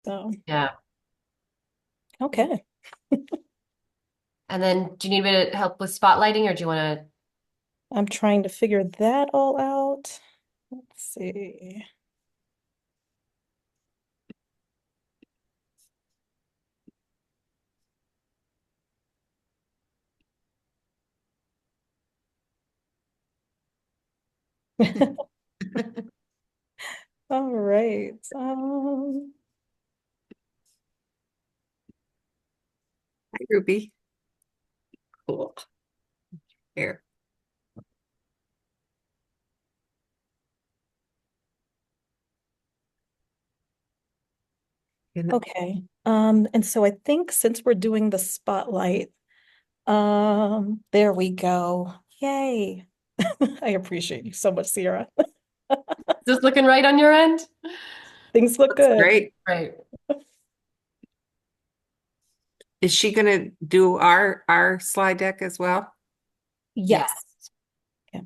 So, Yeah. okay. And then do you need me to help with spotlighting or do you want I'm trying to figure that all out. Let's see. to? All right. Hi, Ruby. Cool. Here. Okay. And so I think since we're doing the spotlight, there we go. Yay. I appreciate you so much, Sierra. Is this looking right on your end? Things look Looks good. great. Right. Is she gonna do our slide deck as well? Yes. Yes, Yeah.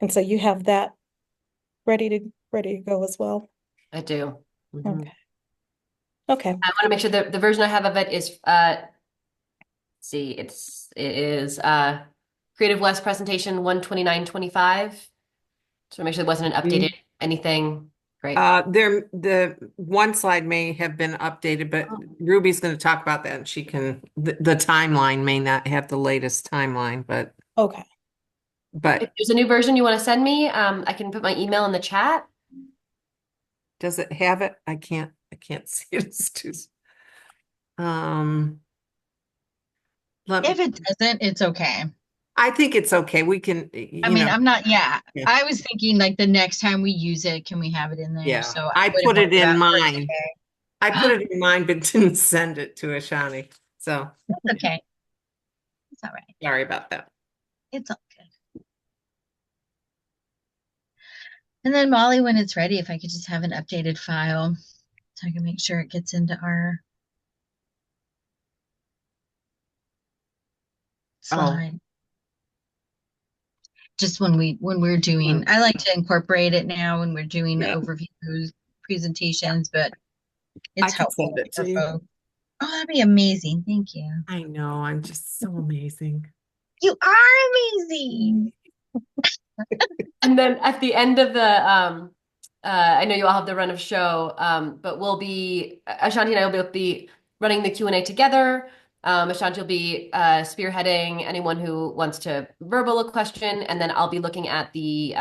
And so you have that ready to go as well. I do. Mhm. Okay. Okay. I want to make sure that the version I have of it is see, it is Creative West presentation 12925. So make sure there wasn't an updated Mhm. anything. Great. The one slide may have been updated, but Oh. Ruby's gonna talk about that and she can, the timeline may not have the latest timeline, Okay. If but there's a new version you want to send me, I can put my email in the chat. does it have it? I can't see it. It's too, um, let, If it doesn't, it's okay. I think it's okay. We can, I mean, I'm not, yeah. yeah, I was thinking like the next time we use it, can we have it in there? yeah. So I I wouldn't put hold it it in up for mine. I put today. it in mine, but didn't send it to Ashani. So That's okay. It's all right. sorry about that. It's all good. And then Molly, when it's ready, if I could just have an updated file so I can make sure it gets into our Oh, slide. Just when we're hmm, doing, I like to incorporate it now when we're doing yeah. overviews, presentations, but I it's can helpful send it to for you. folks. Oh, that'd be amazing. Thank you. I know, I'm just so amazing. You are amazing. And then at the end of the I know you all have the run of show, but we'll be Ashanti and I will be running the Q&A together. Ashanti will be spearheading anyone who wants to verbal a question, and then I'll be looking at the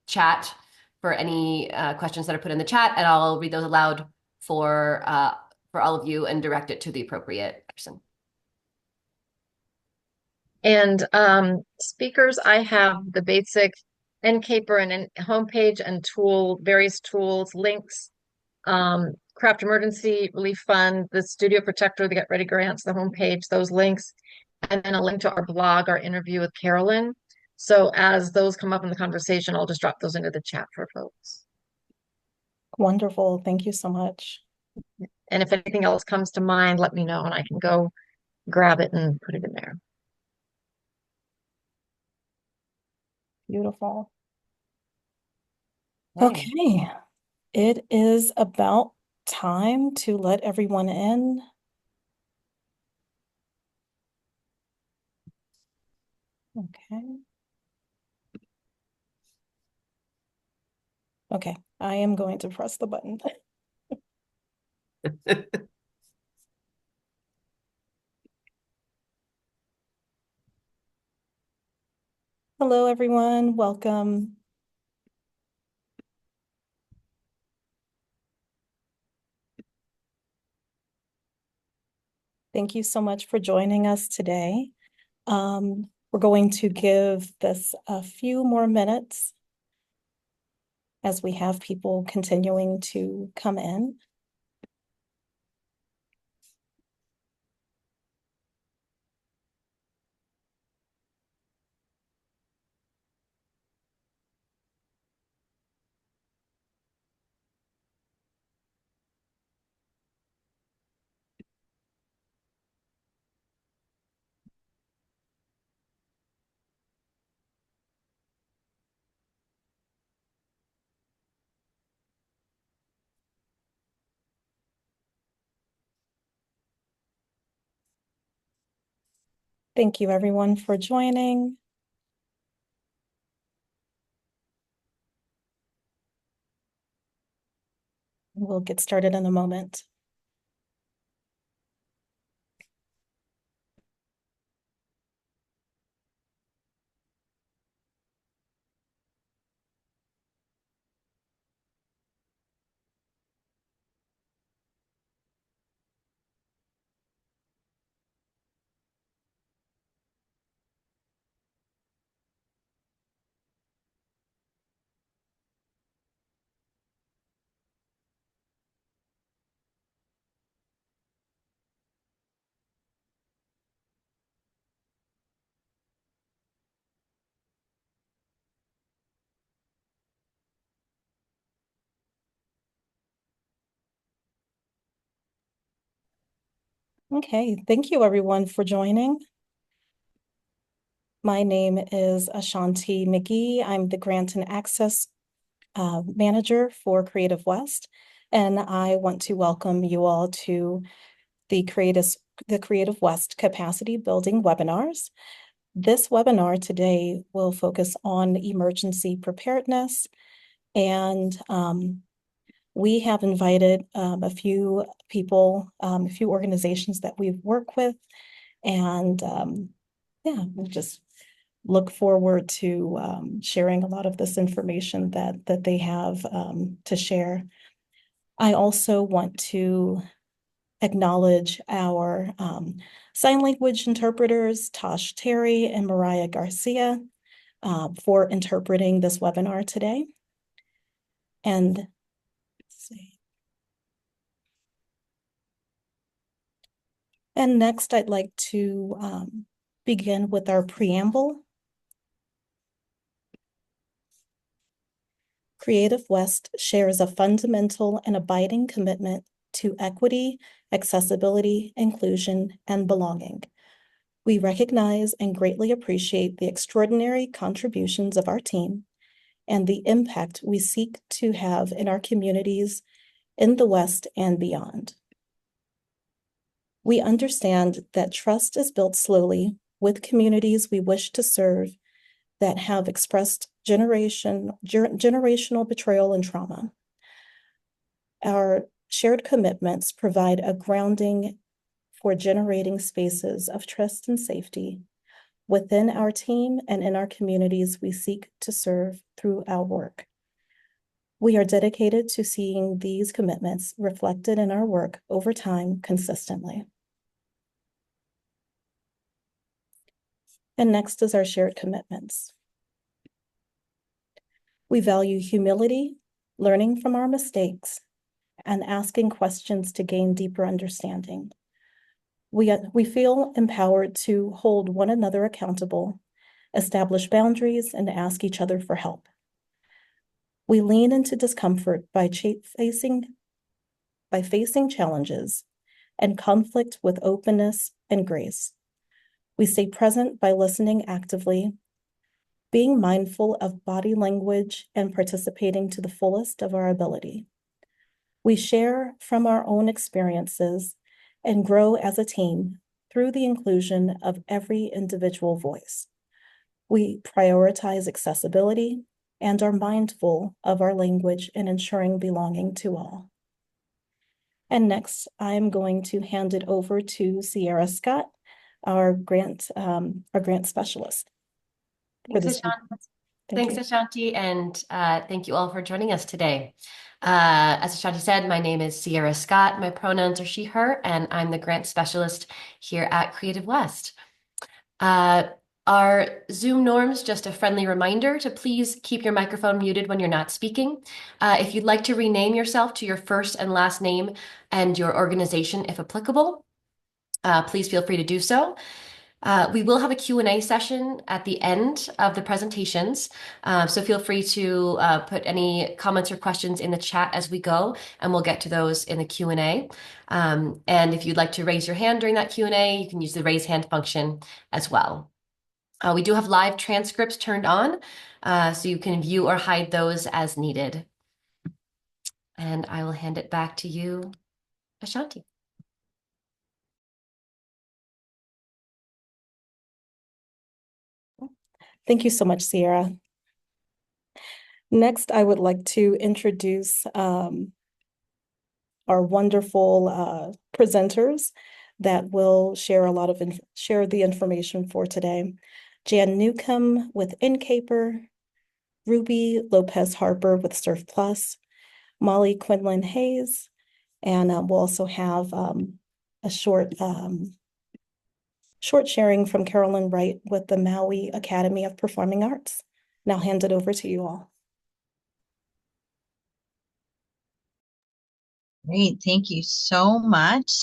chat for any questions that are put in the chat, and I'll read those aloud for all of you and direct it to the appropriate person. And speakers, I have the basic NCAPER and homepage and various tools, links, Craft Emergency Relief Fund, the Studio Protector, the Get Ready Grants, the homepage, those links, and then a link to our blog, our interview with Carolyn. So as those come up in the conversation, I'll just drop those into the chat for folks. Wonderful. Thank you so much. And if anything else comes to mind, let me know and I can go grab it and put it in there. Beautiful. Okay. Okay. It is about time to let everyone in. Okay. Okay. I am going to press the button. Hello, everyone. Welcome. Thank you so much for joining us today. We're going to give this a few more minutes as we have people continuing to come in. Thank you, everyone, for joining. We'll get started in a moment. Okay, thank you, everyone, for joining. My name is Ashanti McGee. I'm the Grant and Access Manager for Creative West, and I want to welcome you all to the Creative West Capacity Building webinars. This webinar today will focus on emergency preparedness, and we have invited a few people, a few organizations that we work with, and yeah, we just look forward to sharing a lot of this information that they have to share. I also want to acknowledge our sign language interpreters, Tosh Terry and Mariah Garcia, for interpreting this webinar today. And let's see. And next, I'd like to begin with our preamble. Creative West shares a fundamental and abiding commitment to equity, accessibility, inclusion, and belonging. We recognize and greatly appreciate the extraordinary contributions of our team and the impact we seek to have in our communities in the West and beyond. We understand that trust is built slowly with communities we wish to serve that have expressed generational betrayal and trauma. Our shared commitments provide a grounding for generating spaces of trust and safety within our team and in our communities we seek to serve through our work. We are dedicated to seeing these commitments reflected in our work over time consistently. And next is our shared commitments. We value humility, learning from our mistakes, and asking questions to gain deeper understanding. We feel empowered to hold one another accountable, establish boundaries, and ask each other for help. We lean into discomfort by facing challenges and conflict with openness and grace. We stay present by listening actively, being mindful of body language, and participating to the fullest of our ability. We share from our own experiences and grow as a team through the inclusion of every individual voice. We prioritize accessibility and are mindful of our language in ensuring belonging to all. And next, I'm going to hand it over to Sierra Scott, our grant specialist. Thanks, Ashanti, and thank you all for joining us today. As Ashanti said, my name is Sierra Scott. My pronouns are she, her, and I'm the grant specialist here at Creative West. Our Zoom norms, just a friendly reminder to please keep your microphone muted when you're not speaking. If you'd like to rename yourself to your first and last name and your organization, if applicable, please feel free to do so. We will have a Q&A session at the end of the presentations, so feel free to put any comments or questions in the chat as we go, and we'll get to those in the Q&A. And if you'd like to raise your hand during that Q&A, you can use the raise hand function as well. We do have live transcripts turned on, so you can view or hide those as needed. And I will hand it back to you, Ashanti. Thank you so much, Sierra. Next, I would like to introduce our wonderful presenters that will share share the information for today. Jan Newcomb with NCAPER, Ruby Lopez Harper with CERF Plus, Molly Quinlan Hayes, and we'll also have a short sharing from Carolyn Wright with the Maui Academy of Performing Arts. And I'll hand it over to you all. Great, thank you so much.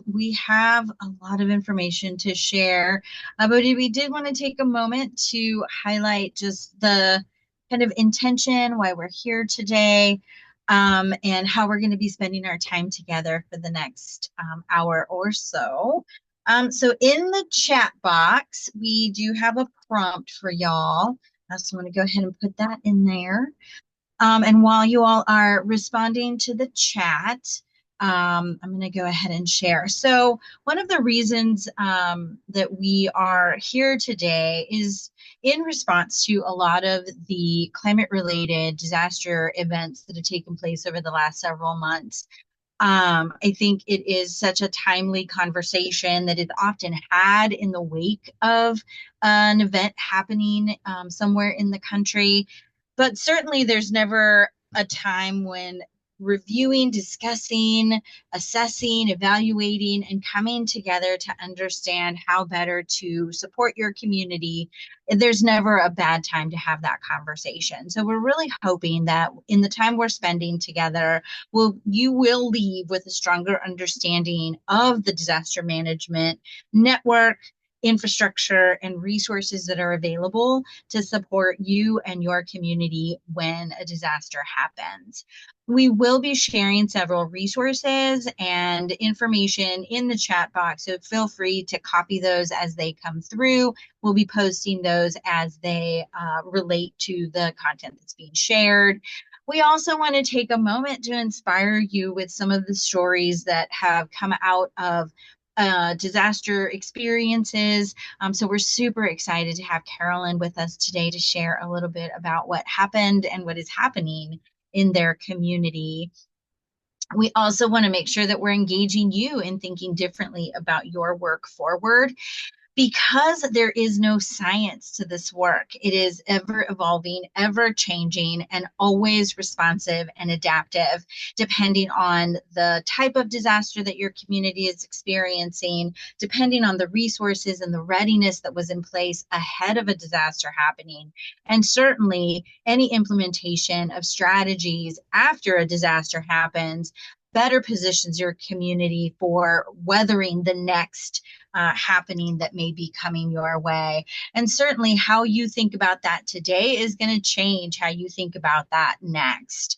We have a lot of information to share, but we did want to take a moment to highlight just the kind of intention, why we're here today, and how we're going to be spending our time together for the next hour or so. So in the chat box, we do have a prompt for y'all. So I'm going to go ahead and put that in there. And while you all are responding to the chat, I'm going to go ahead and share. So one of the reasons that we are here today is in response to a lot of the climate-related disaster events that have taken place over the last several months. I think it is such a timely conversation that is often had in the wake of an event happening somewhere in the country. But certainly there's never a time when reviewing, discussing, assessing, evaluating, and coming together to understand how better to support your community. There's never a bad time to have that conversation. So we're really hoping that in the time we're spending together, you will leave with a stronger understanding of the disaster management network, infrastructure, and resources that are available to support you and your community when a disaster happens. We will be sharing several resources and information in the chat box, so feel free to copy those as they come through. We'll be posting those as they relate to the content that's being shared. We also want to take a moment to inspire you with some of the stories that have come out of disaster experiences. So we're super excited to have Carolyn with us today to share a little bit about what happened and what is happening in their community. We also want to make sure that we're engaging you in thinking differently about your work forward. Because there is no science to this work, it is ever evolving, ever changing, and always responsive and adaptive, depending on the type of disaster that your community is experiencing, depending on the resources and the readiness that was in place ahead of a disaster happening, and certainly any implementation of strategies after a disaster happens better positions your community for weathering the next happening that may be coming your way. And certainly how you think about that today is going to change how you think about that next.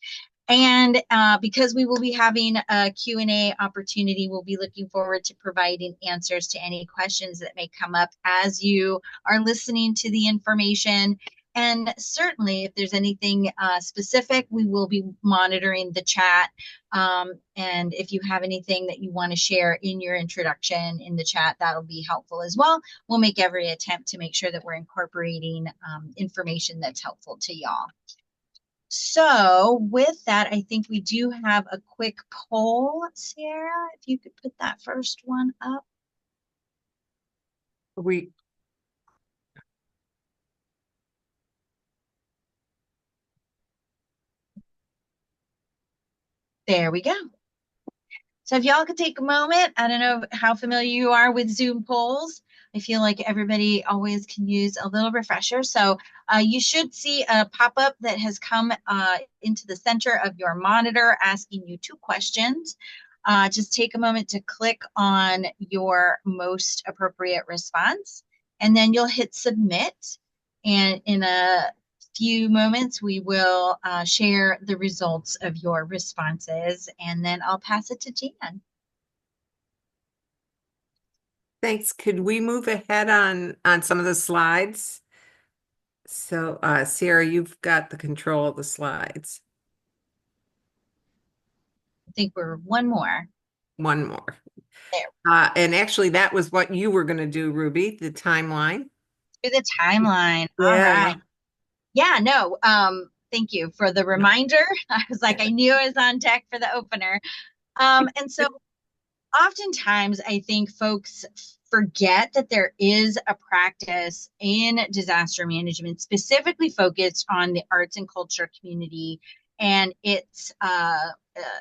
And because we will be having a Q&A opportunity, we'll be looking forward to providing answers to any questions that may come up as you are listening to the information. And certainly, if there's anything specific, we will be monitoring the chat. And if you have anything that you want to share in your introduction in the chat, that'll be helpful as well. We'll make every attempt to make sure that we're incorporating information that's helpful to y'all. So with that, I think we do have a quick poll. Sierra, if you could put that first one up. There we go. So if y'all could take a moment, I don't know how familiar you are with Zoom polls. I feel like everybody always can use a little refresher. So you should see a pop-up that has come into the center of your monitor asking you 2 questions. Just take a moment to click on your most appropriate response, and then you'll hit submit. And in a few moments, we will share the results of your responses, and then I'll pass it to Jan. Thanks. Could we move ahead on some of the slides? So, Sarah, you've got the control of the slides. I think we're one more. One more. There. And actually, that was what you were going to do, Ruby, the timeline. through the timeline. All Yeah. right. Yeah, no, thank you for the reminder. I was like, I knew I was on deck for the opener. And so oftentimes I think folks forget that there is a practice in disaster management specifically focused on the arts and culture community and its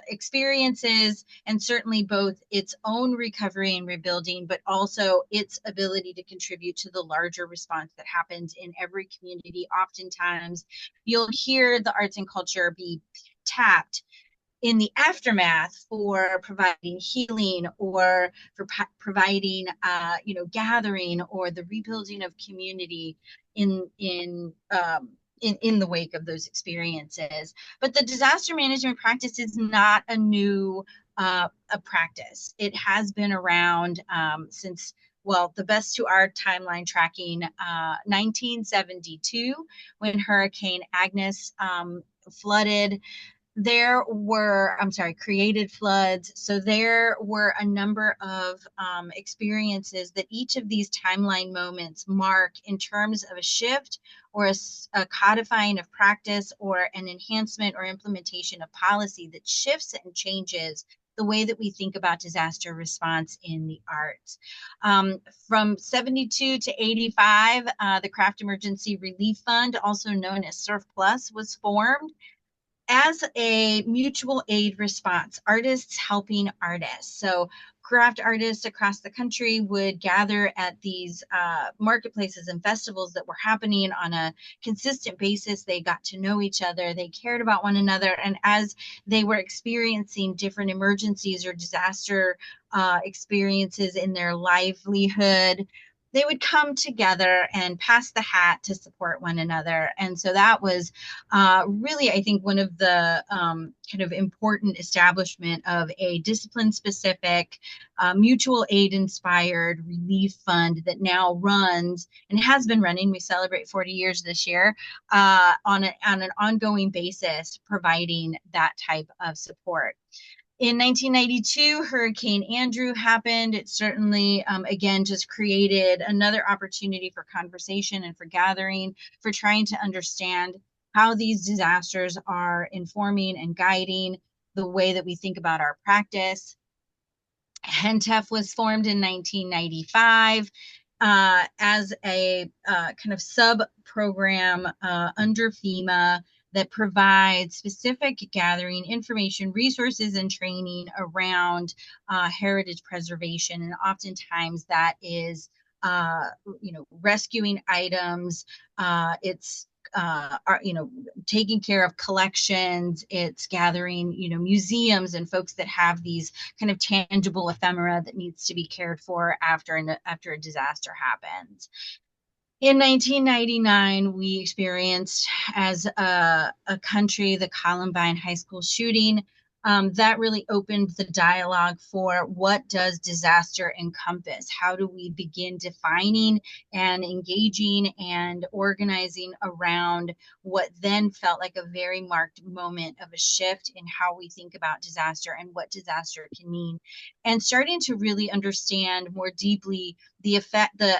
experiences, and certainly both its own recovery and rebuilding, but also its ability to contribute to the larger response that happens in every community. Oftentimes, you'll hear the arts and culture be tapped in the aftermath for providing healing or for providing gathering or the rebuilding of community in the wake of those experiences. But the disaster management practice is not a new a practice. It has been around since, well, the best to our timeline tracking, 1972, when Hurricane Agnes flooded. Created floods. So there were a number of experiences that each of these timeline moments mark in terms of a shift or a codifying of practice or an enhancement or implementation of policy that shifts and changes the way that we think about disaster response in the arts. From 72 to 85, the Craft Emergency Relief Fund, also known as CERF Plus, was formed as a mutual aid response, artists helping artists. So craft artists across the country would gather at these marketplaces and festivals that were happening on a consistent basis. They got to know each other. They cared about one another. And as they were experiencing different emergencies or disaster experiences in their livelihood, they would come together and pass the hat to support one another. And so that was really, I think, one of the kind of important establishment of a discipline-specific, mutual aid-inspired relief fund that now runs and has been running. We celebrate 40 years this year on an ongoing basis, providing that type of support. In 1992, Hurricane Andrew happened. It certainly, again, just created another opportunity for conversation and for gathering, for trying to understand how these disasters are informing and guiding the way that we think about our practice. HENTEF was formed in 1995 as a kind of sub-program under FEMA that provides specific gathering information, resources, and training around heritage preservation. And oftentimes that is, rescuing items. It's taking care of collections. It's gathering, museums and folks that have these kind of tangible ephemera that needs to be cared for after a disaster happens. In 1999, we experienced as a country the Columbine High School shooting. That really opened the dialogue for what does disaster encompass? How do we begin defining and engaging and organizing around what then felt like a very marked moment of a shift in how we think about disaster and what disaster can mean, and starting to really understand more deeply the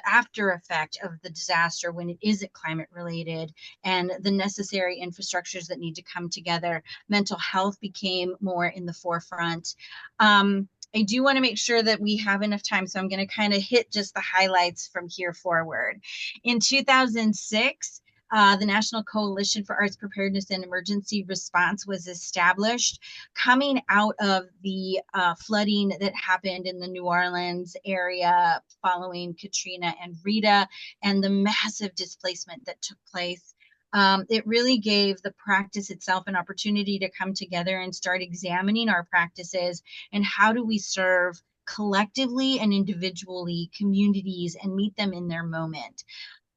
after effect of the disaster when it isn't climate related, and the necessary infrastructures that need to come together. Mental health became more in the forefront. I do want to make sure that we have enough time, so I'm going to kind of hit just the highlights from here forward. In 2006, the National Coalition for Arts Preparedness and Emergency Response was established, coming out of the flooding that happened in the New Orleans area following Katrina and Rita, and the massive displacement that took place. It really gave the practice itself an opportunity to come together and start examining our practices and how do we serve collectively and individually communities and meet them in their moment.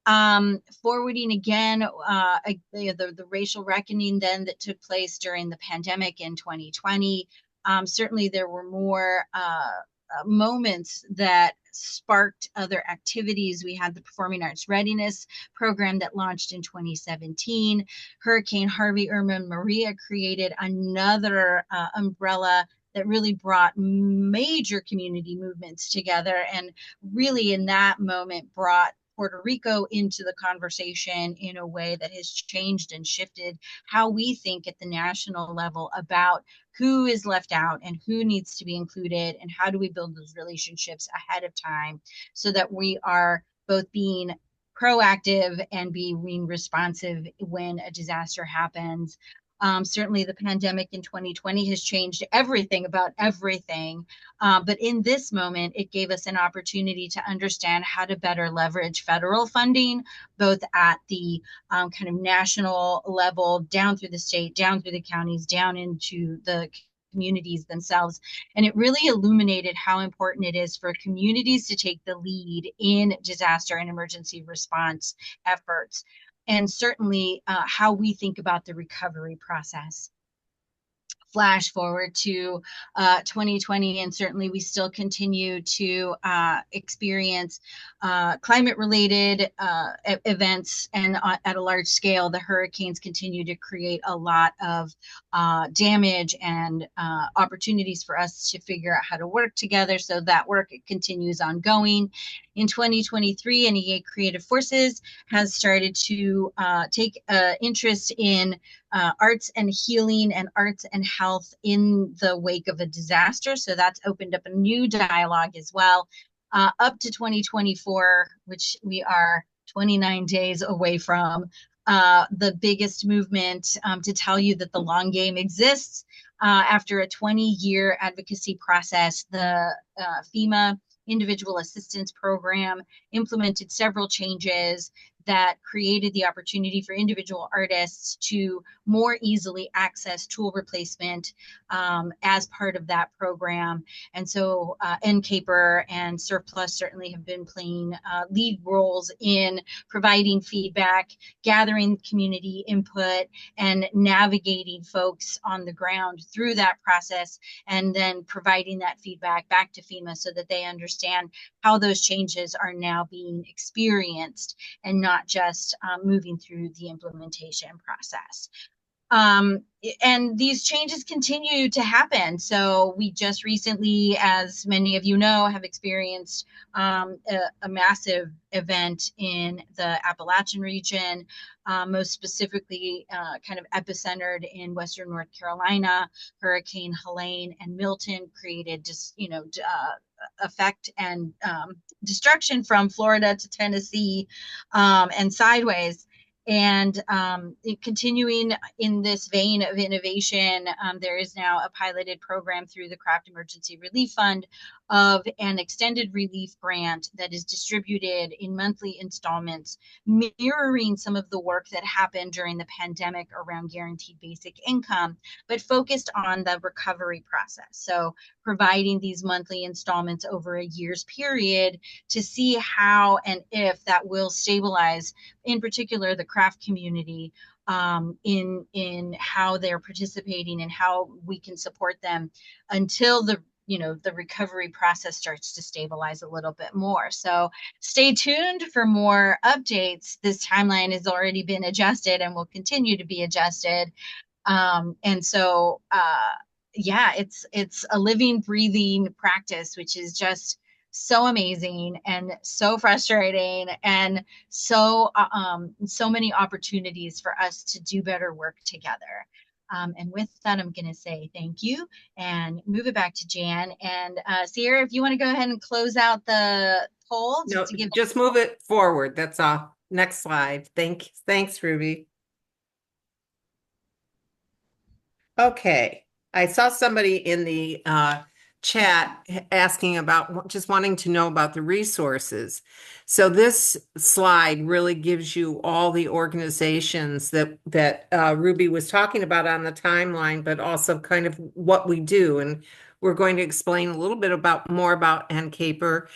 Forwarding again, the racial reckoning then that took place during the pandemic in 2020. Certainly there were more moments that sparked other activities. We had the Performing Arts Readiness Program that launched in 2017. Hurricane Harvey, Irma, and Maria created another umbrella that really brought major community movements together, and really in that moment brought Puerto Rico into the conversation in a way that has changed and shifted how we think at the national level about who is left out and who needs to be included, and how do we build those relationships ahead of time so that we are both being proactive and being responsive when a disaster happens. Certainly, the pandemic in 2020 has changed everything about everything. But in this moment, it gave us an opportunity to understand how to better leverage federal funding, both at the kind of national level, down through the state, down through the counties, down into the communities themselves. And it really illuminated how important it is for communities to take the lead in disaster and emergency response efforts. And certainly how we think about the recovery process. Flash forward to 2020, and certainly we still continue to experience climate-related events, and at a large scale, the hurricanes continue to create a lot of damage and opportunities for us to figure out how to work together. So that work continues ongoing. In 2023, NEA Creative Forces has started to take interest in arts and healing and arts and health in the wake of a disaster. So that's opened up a new dialogue as well. Up to 2024, which we are 29 days away from, the biggest movement to tell you that the long game exists. After a 20-year advocacy process, the FEMA Individual Assistance Program implemented several changes that created the opportunity for individual artists to more easily access tool replacement as part of that program. And so NCAPER and CERF Plus certainly have been playing lead roles in providing feedback, gathering community input, and navigating folks on the ground through that process, and then providing that feedback back to FEMA so that they understand how those changes are now being experienced and not just moving through the implementation process. And these changes continue to happen. So we just recently, as many of you know, have experienced a massive event in the Appalachian region, most specifically kind of epicentered in Western North Carolina. Hurricane Helene and Milton created just, effect and destruction from Florida to Tennessee and sideways. And continuing in this vein of innovation, there is now a piloted program through the Craft Emergency Relief Fund of an extended relief grant that is distributed in monthly installments, mirroring some of the work that happened during the pandemic around guaranteed basic income, but focused on the recovery process. So providing these monthly installments over a year's period to see how and if that will stabilize, in particular, the craft community in how they're participating and how we can support them until the recovery process starts to stabilize a little bit more. So stay tuned for more updates. This timeline has already been adjusted and will continue to be adjusted. And so, yeah, it's a living, breathing practice, which is just so amazing and so frustrating, and so many opportunities for us to do better work together. And with that, I'm going to say thank you and move it back to Jan. And Sierra, if you want to go ahead and close out the poll. No, just move it forward. That's all. Next slide. Thanks, Ruby. Okay. I saw somebody in the chat asking about, just wanting to know about the resources. So this slide really gives you all the organizations that Ruby was talking about on the timeline, but also kind of what we do. And we're going to explain a little bit more about NCAPER.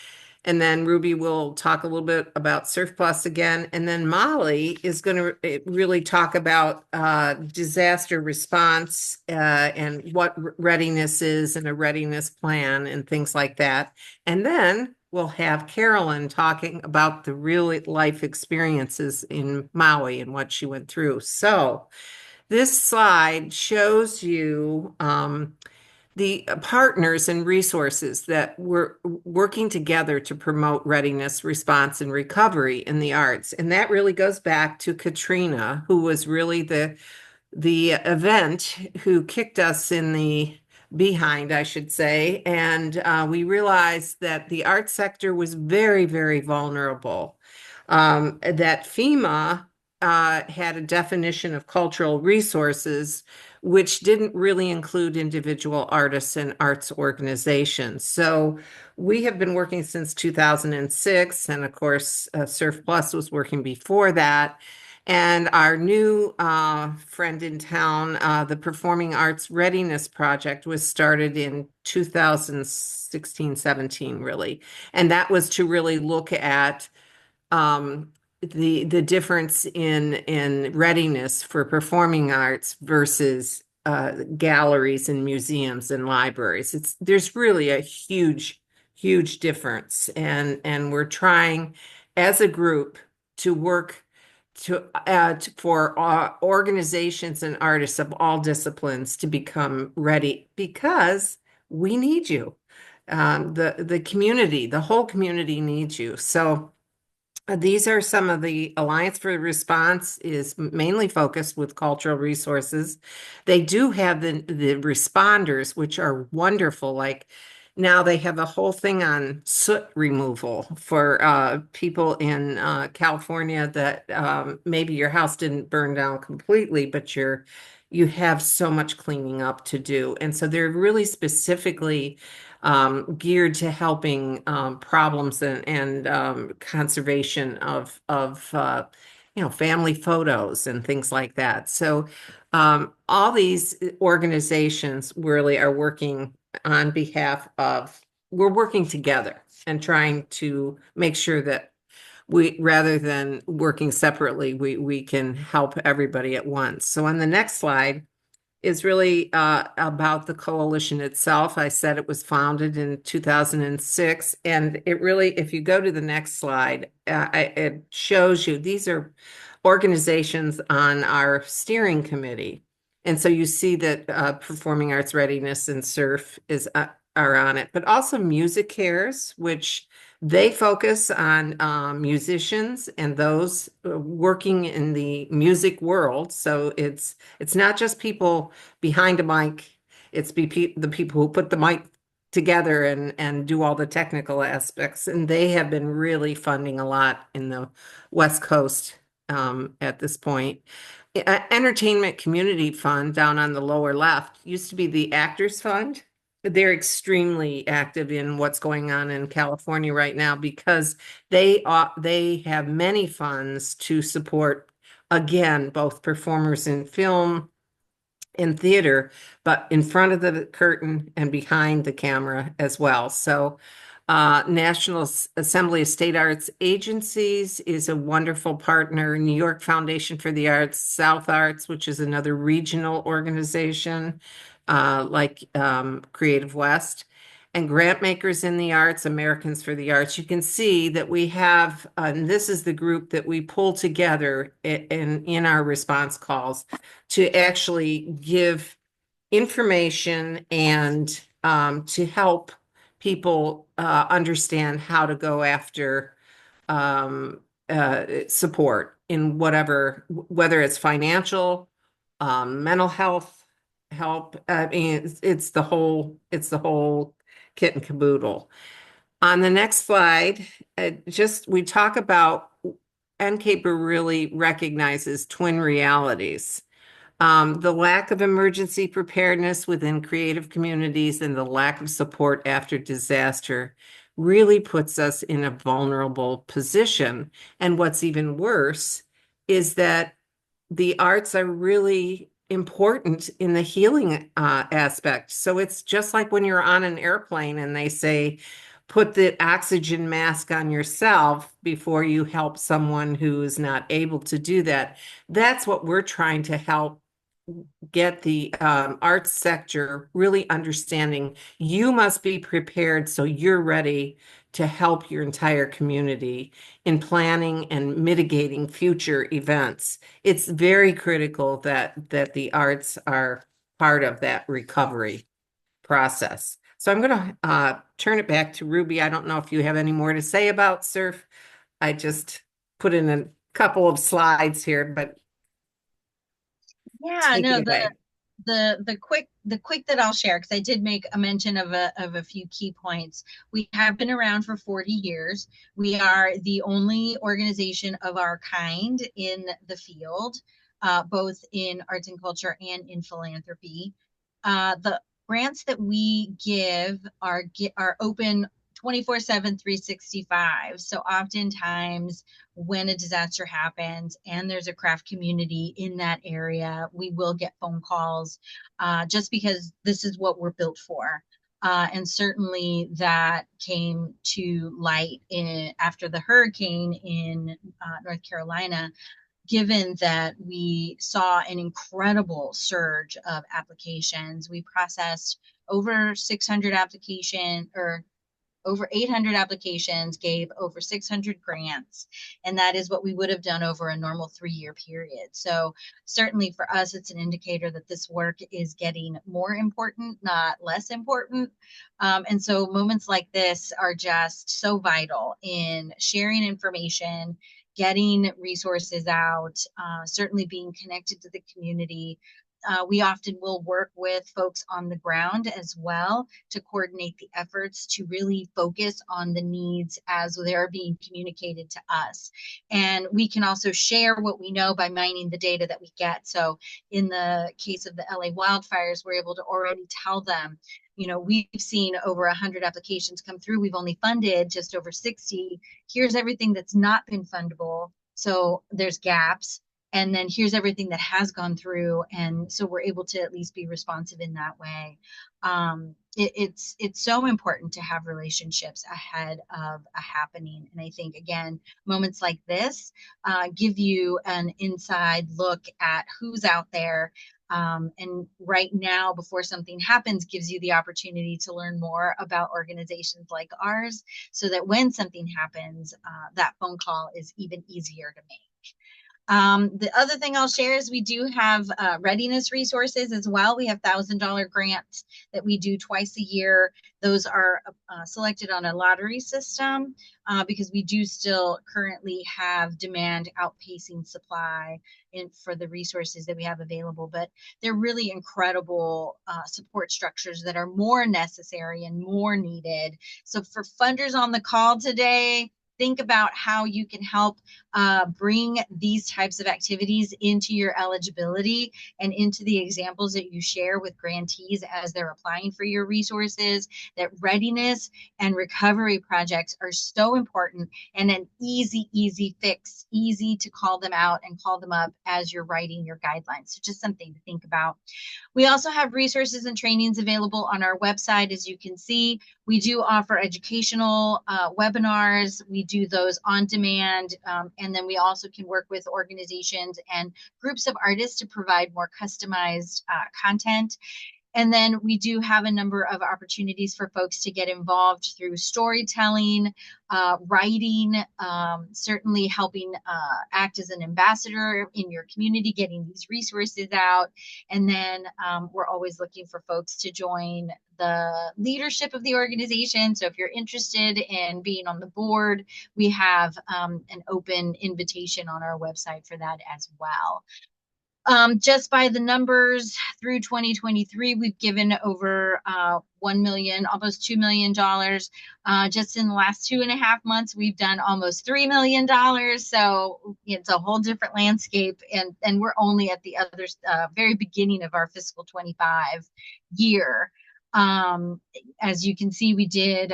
And then Ruby will talk a little bit about CERF Plus again. And then Molly is going to really talk about disaster response and what readiness is and a readiness plan and things like that. And then we'll have Carolyn talking about the real life experiences in Maui and what she went through. So this slide shows you the partners and resources that were working together to promote readiness, response, and recovery in the arts. And that really goes back to Katrina, who was really the event who kicked us in the behind, I should say. And we realized that the art sector was very, very vulnerable. That FEMA had a definition of cultural resources, which didn't really include individual artists and arts organizations. So we have been working since 2006. And of course, CERF Plus was working before that. And our new friend in town, the Performing Arts Readiness Project, was started in 2016, 17, really. And that was to really look at the difference in readiness for performing arts versus galleries and museums and libraries. There's really a huge difference, and we're trying as a group to work for organizations and artists of all disciplines to become ready, because we need you. The community, the whole community needs you. So these are some of the Alliance for Response is mainly focused with cultural resources. They do have the responders, which are wonderful. Like now they have a whole thing on soot removal for people in California that maybe your house didn't burn down completely, but you have so much cleaning up to do. And so they're really specifically geared to helping problems and conservation of family photos and things like that. So all these organizations really are working on behalf of, we're working together and trying to make sure that rather than working separately, we can help everybody at once. So on the next slide is really about the coalition itself. I said it was founded in 2006, and it really, if you go to the next slide, it shows you these are organizations on our steering committee. And so you see that Performing Arts Readiness and CERF are on it, but also Music Cares, which they focus on musicians and those working in the music world. So it's not just people behind a mic, it's the people who put the mic together and do all the technical aspects. And they have been really funding a lot in the West Coast at this point. Entertainment Community Fund down on the lower left used to be the Actors Fund. They're extremely active in what's going on in California right now because they have many funds to support, again, both performers in film and theater, but in front of the curtain and behind the camera as well. So National Assembly of State Arts Agencies is a wonderful partner. New York Foundation for the Arts, South Arts, which is another regional organization, like Creative West, and Grant Makers in the Arts, Americans for the Arts. You can see that we have, and this is the group that we pull together in our response calls to actually give information and to help people understand how to go after support in whether it's financial, mental health help. I mean, it's the whole kit and caboodle. On the next slide, we talk about NCAPER really recognizes twin realities. The lack of emergency preparedness within creative communities and the lack of support after disaster really puts us in a vulnerable position. And what's even worse is that the arts are really important in the healing aspect. So it's just like when you're on an airplane and they say, put the oxygen mask on yourself before you help someone who is not able to do that. That's what we're trying to help get the arts sector really understanding. You must be prepared so you're ready to help your entire community in planning and mitigating future events. It's very critical that the arts are part of that recovery process. So I'm going to turn it back to Ruby. I don't know if you have any more to say about CERF. I just put in a couple of slides here, but Yeah, take no, it away. the quick that I'll share, because I did make a mention of a few key points. We have been around for 40 years. We are the only organization of our kind in the field, both in arts and culture and in philanthropy. The grants that we give are open 24/7, 365. So oftentimes when a disaster happens and there's a craft community in that area, we will get phone calls just because this is what we're built for. And certainly that came to light after the hurricane in North Carolina, given that we saw an incredible surge of applications. We processed over 600 over 800 applications, gave over 600 grants, and that is what we would have done over a normal 3-year period. So certainly for us, it's an indicator that this work is getting more important, not less important. And so moments like this are just so vital in sharing information, getting resources out, certainly being connected to the community. We often will work with folks on the ground as well to coordinate the efforts to really focus on the needs as they're being communicated to us. And we can also share what we know by mining the data that we get. So in the case of the LA wildfires, we're able to already tell them, we've seen over 100 applications come through. We've only funded just over 60. Here's everything that's not been fundable. So there's gaps. And then here's everything that has gone through. And so we're able to at least be responsive in that way. It's so important to have relationships ahead of a happening. And I think, again, moments like this give you an inside look at who's out there. And right now, before something happens, gives you the opportunity to learn more about organizations like ours, so that when something happens, that phone call is even easier to make. The other thing I'll share is we do have readiness resources as well. We have $1,000 grants that we do twice a year. Those are selected on a lottery system because we do still currently have demand outpacing supply for the resources that we have available. But they're really incredible support structures that are more necessary and more needed. So for funders on the call today, think about how you can help bring these types of activities into your eligibility and into the examples that you share with grantees as they're applying for your resources. That readiness and recovery projects are so important, and an easy fix, easy to call them out and call them up as you're writing your guidelines. So just something to think about. We also have resources and trainings available on our website. As you can see, we do offer educational webinars. We do those on demand. And then we also can work with organizations and groups of artists to provide more customized content. And then we do have a number of opportunities for folks to get involved through storytelling, writing, certainly helping act as an ambassador in your community, getting these resources out. And then we're always looking for folks to join the leadership of the organization. So if you're interested in being on the board, we have an open invitation on our website for that as well. Just by the numbers through 2023, we've given over $1 million, almost $2 million. Just in the last 2.5 months, we've done almost $3 million. So it's a whole different landscape, and we're only at the other very beginning of our fiscal 25 year. As you can see, we did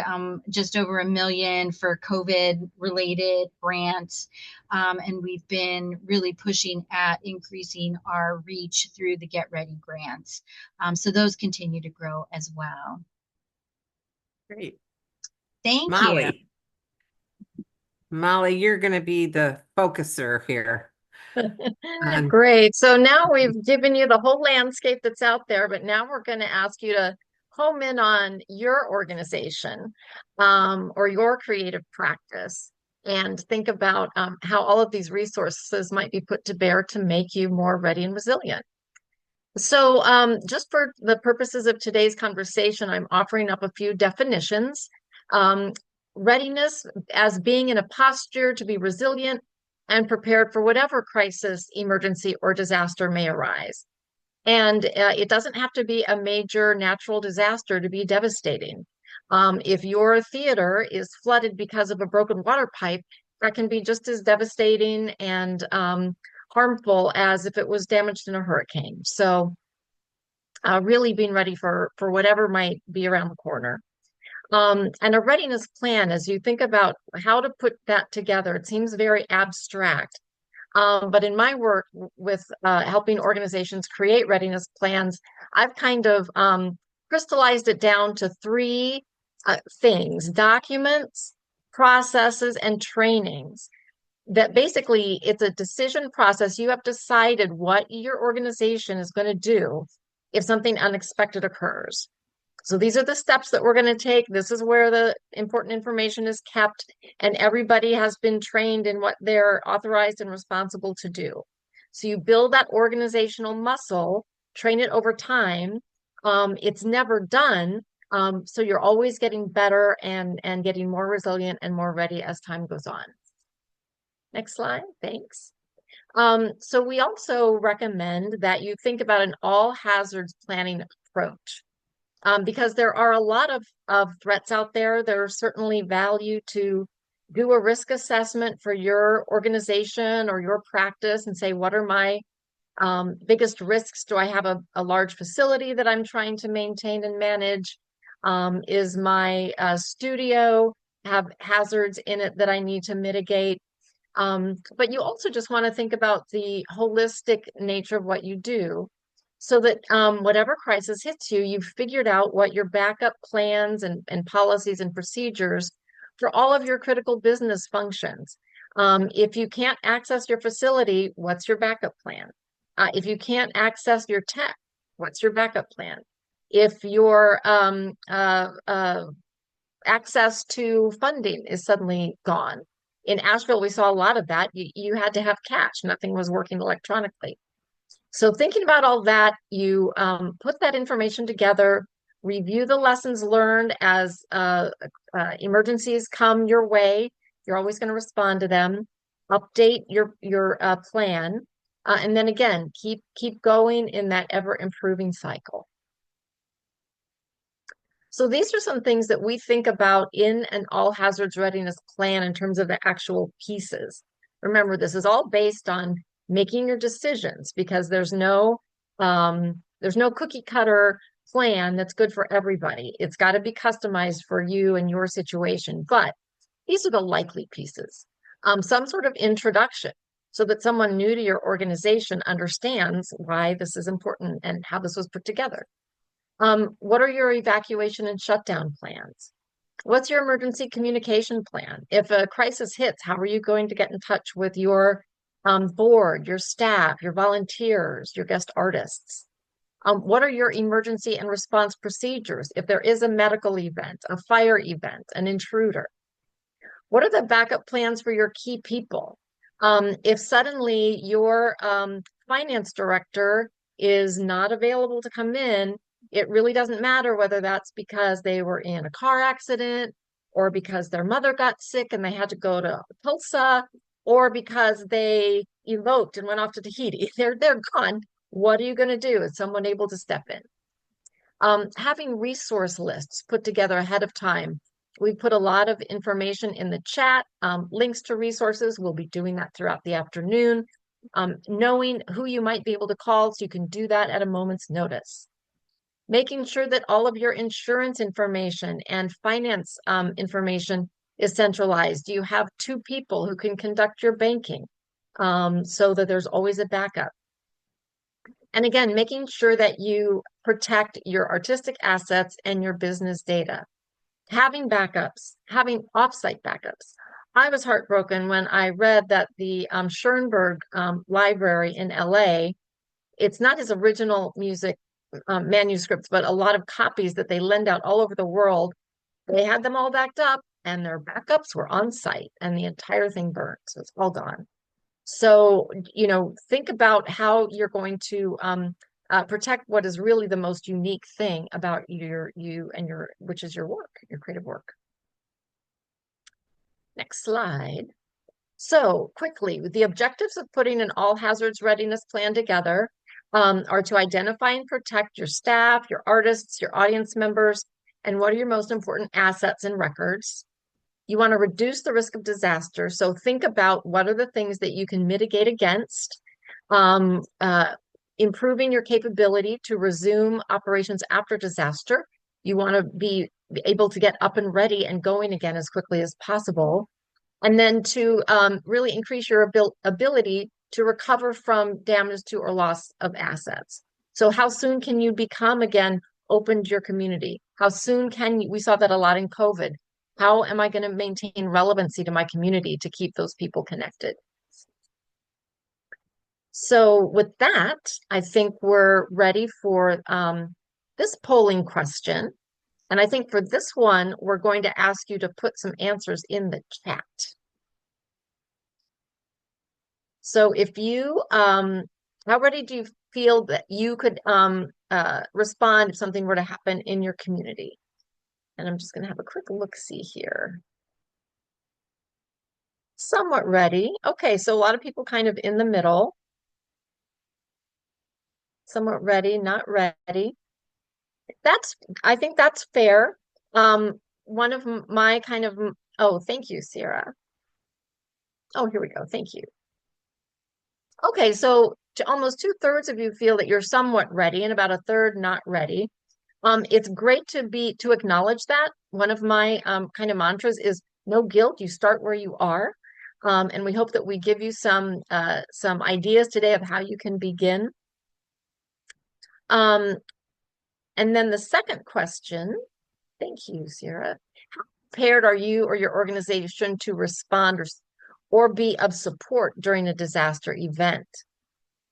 just over $1 million for COVID related grants. And we've been really pushing at increasing our reach through the Get Ready grants. So those continue to grow as well. Great. Thank Molly. you. Molly, you're going to be the focuser here. Great. So now we've given you the whole landscape that's out there, but now we're going to ask you to home in on your organization or your creative practice and think about how all of these resources might be put to bear to make you more ready and resilient. So just for the purposes of today's conversation, I'm offering up a few definitions. Um, Readiness as being in a posture to be resilient and prepared for whatever crisis, emergency, or disaster may arise. And it doesn't have to be a major natural disaster to be devastating. If your theater is flooded because of a broken water pipe, that can be just as devastating and harmful as if it was damaged in a hurricane. So really being ready for whatever might be around the corner. And a readiness plan, as you think about how to put that together, it seems very abstract. But in my work with helping organizations create readiness plans, I've kind of crystallized it down to three things: documents, processes, and trainings. That basically it's a decision process. You have decided what your organization is going to do if something unexpected occurs. So these are the steps that we're going to take. This is where the important information is kept, and everybody has been trained in what they're authorized and responsible to do. So you build that organizational muscle, train it over time. It's never done. So you're always getting better and getting more resilient and more ready as time goes on. Next slide, thanks. So we also recommend that you think about an all hazards planning approach. Because there are a lot of threats out there. There's certainly value to do a risk assessment for your organization or your practice and say, what are my biggest risks? Do I have a large facility that I'm trying to maintain and manage? Is my studio have hazards in it that I need to mitigate? But you also just want to think about the holistic nature of what you do, so that whatever crisis hits you, you've figured out what your backup plans and policies and procedures for all of your critical business functions. If you can't access your facility, what's your backup plan? If you can't access your tech, what's your backup plan? If your access to funding is suddenly gone. In Asheville, we saw a lot of that. You had to have cash. Nothing was working electronically. So thinking about all that, you put that information together, review the lessons learned as emergencies come your way. You're always going to respond to them. Update your plan, and then again, keep going in that ever improving cycle. So these are some things that we think about in an all hazards readiness plan in terms of the actual pieces. Remember, this is all based on making your decisions, because there's no cookie cutter plan that's good for everybody. It's got to be customized for you and your situation. But these are the likely pieces. Some sort of introduction, so that someone new to your organization understands why this is important and how this was put together. What are your evacuation and shutdown plans? What's your emergency communication plan? If a crisis hits, how are you going to get in touch with your board, your staff, your volunteers, your guest artists? What are your emergency and response procedures if there is a medical event, a fire event, an intruder? What are the backup plans for your key people? If suddenly your finance director is not available to come in, it really doesn't matter whether that's because they were in a car accident, or because their mother got sick and they had to go to Tulsa, or because they eloped and went off to Tahiti. They're gone. What are you going to do? Is someone able to step in? Having resource lists put together ahead of time. We put a lot of information in the chat, links to resources. We'll be doing that throughout the afternoon. Knowing who you might be able to call so you can do that at a moment's notice. Making sure that all of your insurance information and finance information is centralized. You have two people who can conduct your banking, so that there's always a backup. And again, making sure that you protect your artistic assets and your business data. Having backups, having offsite backups. I was heartbroken when I read that the Schoenberg Library in LA, it's not his original music manuscripts, but a lot of copies that they lend out all over the world. They had them all backed up, and their backups were on site, and the entire thing burned. So it's all gone. So, think about how you're going to protect what is really the most unique thing about which is your work, your creative work. Next slide. So quickly, the objectives of putting an all hazards readiness plan together are to identify and protect your staff, your artists, your audience members, and what are your most important assets and records. You want to reduce the risk of disaster. So think about what are the things that you can mitigate against, improving your capability to resume operations after disaster. You want to be able to get up and ready and going again as quickly as possible. And then to really increase your ability to recover from damage to or loss of assets. So how soon can you become again open to your community? How soon can you, we saw that a lot in COVID. How am I going to maintain relevancy to my community to keep those people connected? So with that, I think we're ready for this polling question. And I think for this one, we're going to ask you to put some answers in the chat. So if you, how ready do you feel that you could respond if something were to happen in your community? And I'm just going to have a quick look-see here. Somewhat ready. Okay, so a lot of people kind of in the middle. Somewhat ready, not ready. I think that's fair. One of my kind of, oh, thank you, Sarah. Oh, here we go. Thank you. Okay, so to almost 2/3 of you feel that you're somewhat ready and about 1/3 not ready. It's great to acknowledge that. One of my kind of mantras is no guilt. You start where you are. And we hope that we give you some ideas today of how you can begin. And then the second question, thank you, Sarah. How prepared are you or your organization to respond or be of support during a disaster event?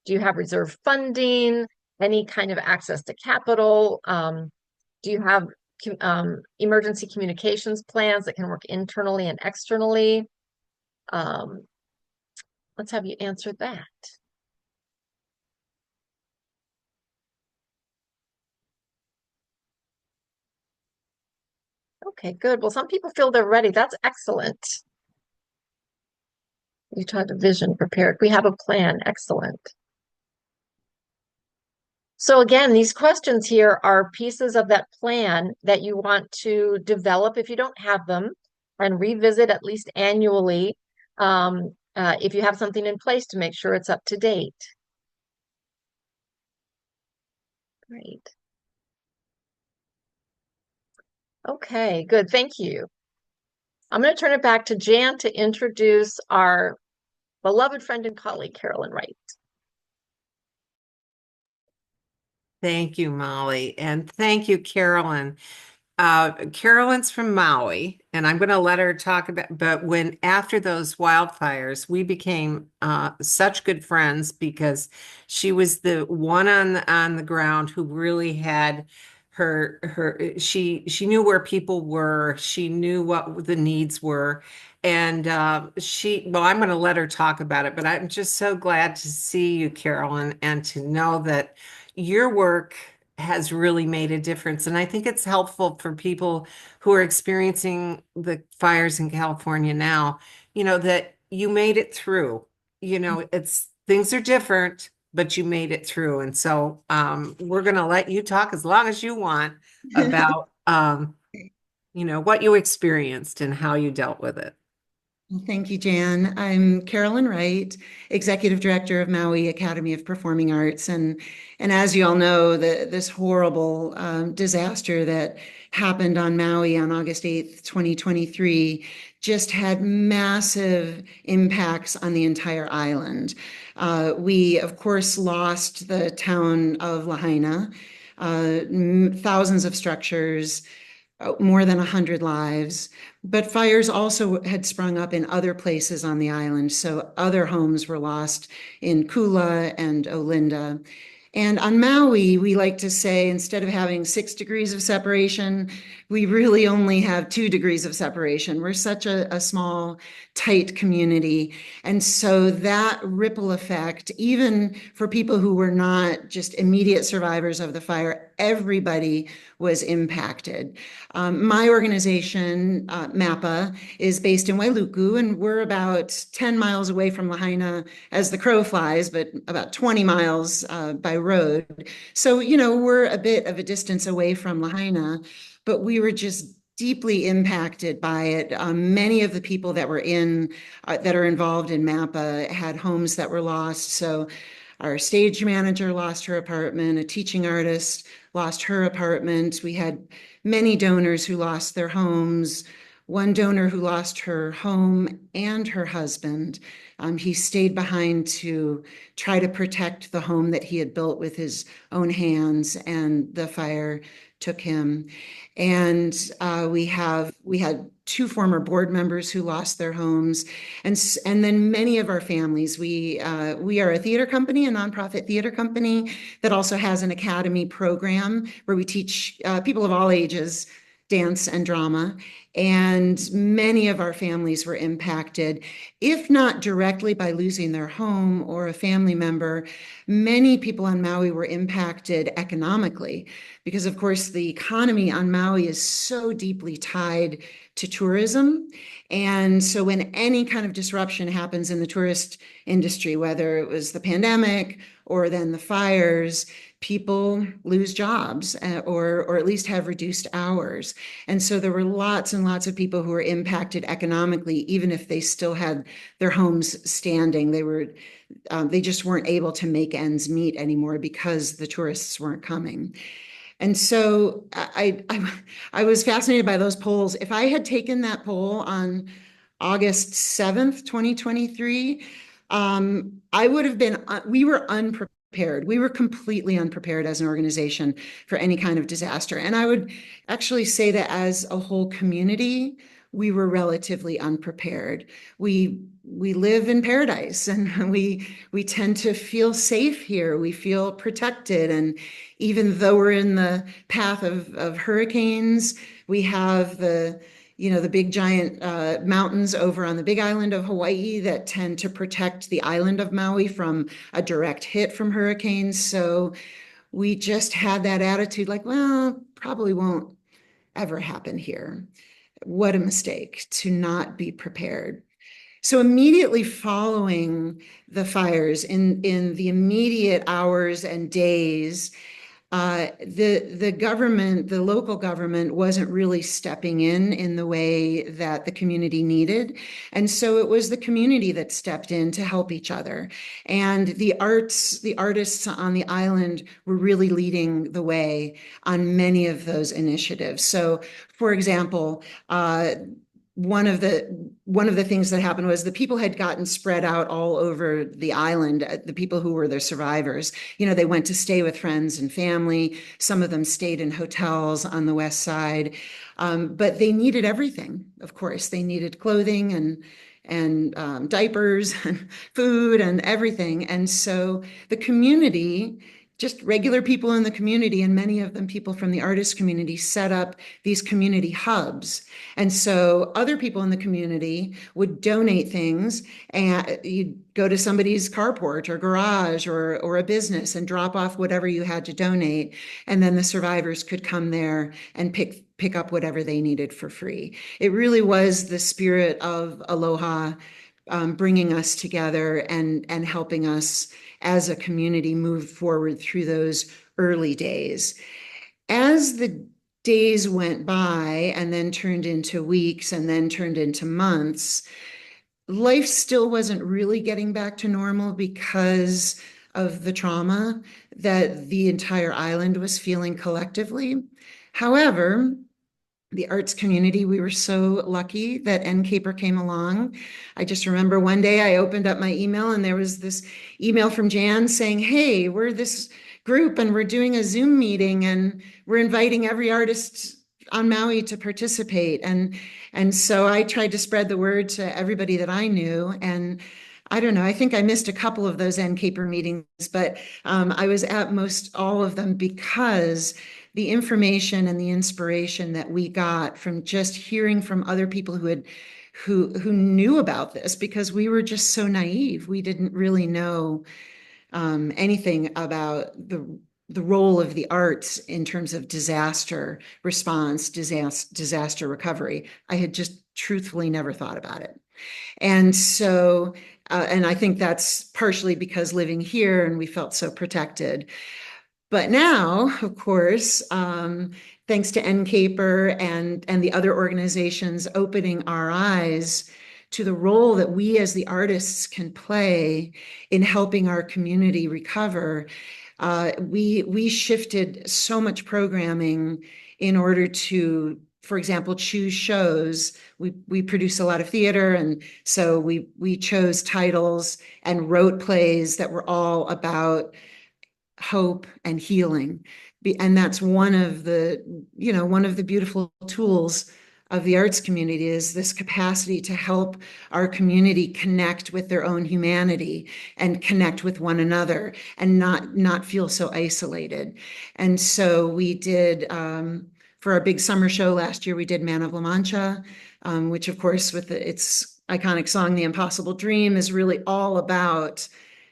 Do you have reserve funding, any kind of access to capital? Do you have emergency communications plans that can work internally and externally? Let's have you answer that. Okay, good. Well, some people feel they're ready. That's excellent. You talked vision prepared. We have a plan. Excellent. So again, these questions here are pieces of that plan that you want to develop if you don't have them and revisit at least annually if you have something in place to make sure it's up to date. Great. Okay, good. Thank you. I'm going to turn it back to Jan to introduce our beloved friend and colleague, Carolyn Wright. Thank you, Molly. And thank you, Carolyn. Carolyn's from Maui, and I'm going to let her talk about, but after those wildfires, we became such good friends because she was the one on the ground who really had she knew where people were. She knew what the needs were. And well, I'm going to let her talk about it, but I'm just so glad to see you, Carolyn, and to know that your work has really made a difference. And I think it's helpful for people who are experiencing the fires in California now, that you made it through. Things are different, but you made it through. And so we're going to let you talk as long as you want about, what you experienced and how you dealt with it. Thank you, Jan. I'm Carolyn Wright, Executive Director of Maui Academy of Performing Arts. And as you all know, this horrible disaster that happened on Maui on August 8th, 2023, just had massive impacts on the entire island. We, of course, lost the town of Lahaina, thousands of structures, more than 100 lives, but fires also had sprung up in other places on the island. So other homes were lost in Kula and Olinda. And on Maui, we like to say, instead of having 6 degrees of separation, we really only have 2 degrees of separation. We're such a small, tight community. And so that ripple effect, even for people who were not just immediate survivors of the fire, everybody was impacted. My organization, MAPA, is based in Wailuku, and we're about 10 miles away from Lahaina as the crow flies, but about 20 miles by road. So, we're a bit of a distance away from Lahaina, but we were just deeply impacted by it. Many of the people that were that are involved in MAPA had homes that were lost. So our stage manager lost her apartment, a teaching artist lost her apartment. We had many donors who lost their homes. One donor who lost her home and her husband. He stayed behind to try to protect the home that he had built with his own hands, and the fire took him. And we had 2 former board members who lost their homes, and then many of our families. We are a theater company, a nonprofit theater company that also has an academy program where we teach people of all ages dance and drama. And many of our families were impacted, if not directly by losing their home or a family member. Many people on Maui were impacted economically because, of course, the economy on Maui is so deeply tied to tourism. And so when any kind of disruption happens in the tourist industry, whether it was the pandemic or then the fires, people lose jobs or at least have reduced hours. And so there were lots and lots of people who were impacted economically, even if they still had their homes standing. They just weren't able to make ends meet anymore because the tourists weren't coming. And so I was fascinated by those polls. If I had taken that poll on August 7th, 2023, I would have been, we were unprepared. We were completely unprepared as an organization for any kind of disaster. And I would actually say that as a whole community, we were relatively unprepared. We live in paradise, and we tend to feel safe here. We feel protected. And even though we're in the path of hurricanes, we have the big giant mountains over on the Big Island of Hawaii that tend to protect the island of Maui from a direct hit from hurricanes. So we just had that attitude like, well, probably won't ever happen here. What a mistake to not be prepared. So immediately following the fires, in the immediate hours and days, the government, the local government, wasn't really stepping in the way that the community needed. And so it was the community that stepped in to help each other. And the artists on the island were really leading the way on many of those initiatives. So, for example, one of the things that happened was the people had gotten spread out all over the island, the people who were the survivors. They went to stay with friends and family. Some of them stayed in hotels on the west side. But they needed everything, of course. They needed clothing and diapers and food and everything. And so the community, just regular people in the community, and many of them people from the artist community, set up these community hubs. And so other people in the community would donate things, and you'd go to somebody's carport or garage or a business and drop off whatever you had to donate. And then the survivors could come there and pick up whatever they needed for free. It really was the spirit of Aloha, bringing us together and helping us as a community move forward through those early days. As the days went by and then turned into weeks and then turned into months, life still wasn't really getting back to normal because of the trauma that the entire island was feeling collectively. However, the arts community, we were so lucky that NCAPER came along. I just remember one day I opened up my email and there was this email from Jan saying, hey, we're this group and we're doing a Zoom meeting and we're inviting every artist on Maui to participate. And so I tried to spread the word to everybody that I knew. And I don't know, I think I missed a couple of those NCAPER meetings, but I was at most all of them because the information and the inspiration that we got from just hearing from other people who knew about this, because we were just so naive. We didn't really know anything about the role of the arts in terms of disaster response, disaster recovery. I had just truthfully never thought about it. And so, and I think that's partially because living here and we felt so protected. But now, of course, thanks to NCAPER and the other organizations opening our eyes to the role that we as the artists can play in helping our community recover, we shifted so much programming in order to, for example, choose shows. We produce a lot of theater, and so we chose titles and wrote plays that were all about hope and healing. And that's one of the beautiful tools of the arts community, is this capacity to help our community connect with their own humanity and connect with one another and not feel so isolated. And so we did, for our big summer show last year, we did Man of La Mancha, which of course with its iconic song, The Impossible Dream, is really all about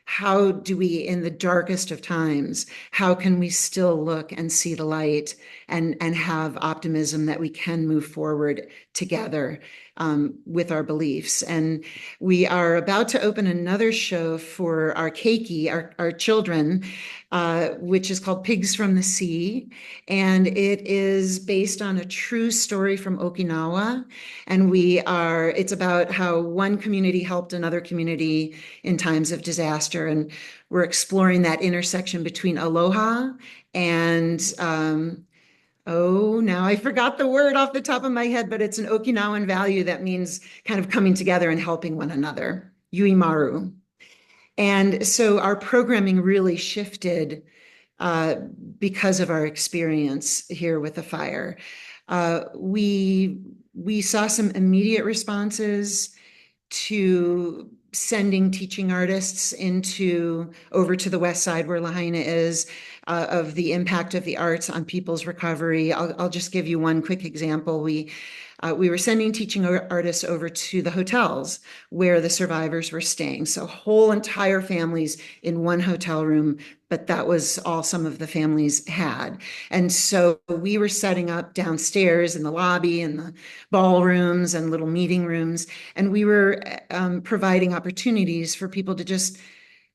how do we, in the darkest of times, how can we still look and see the light and have optimism that we can move forward together with our beliefs. And we are about to open another show for our keiki, our children, which is called Pigs from the Sea. And it is based on a true story from Okinawa. And it's about how one community helped another community in times of disaster. And we're exploring that intersection between aloha and, now I forgot the word off the top of my head, but it's an Okinawan value that means kind of coming together and helping one another, yuimaru. And so our programming really shifted because of our experience here with the fire. We saw some immediate responses to sending teaching artists over to the west side where Lahaina is, of the impact of the arts on people's recovery. I'll just give you one quick example. We were sending teaching artists over to the hotels where the survivors were staying. So whole entire families in one hotel room, but that was all some of the families had. And so we were setting up downstairs in the lobby and the ballrooms and little meeting rooms. And we were providing opportunities for people to just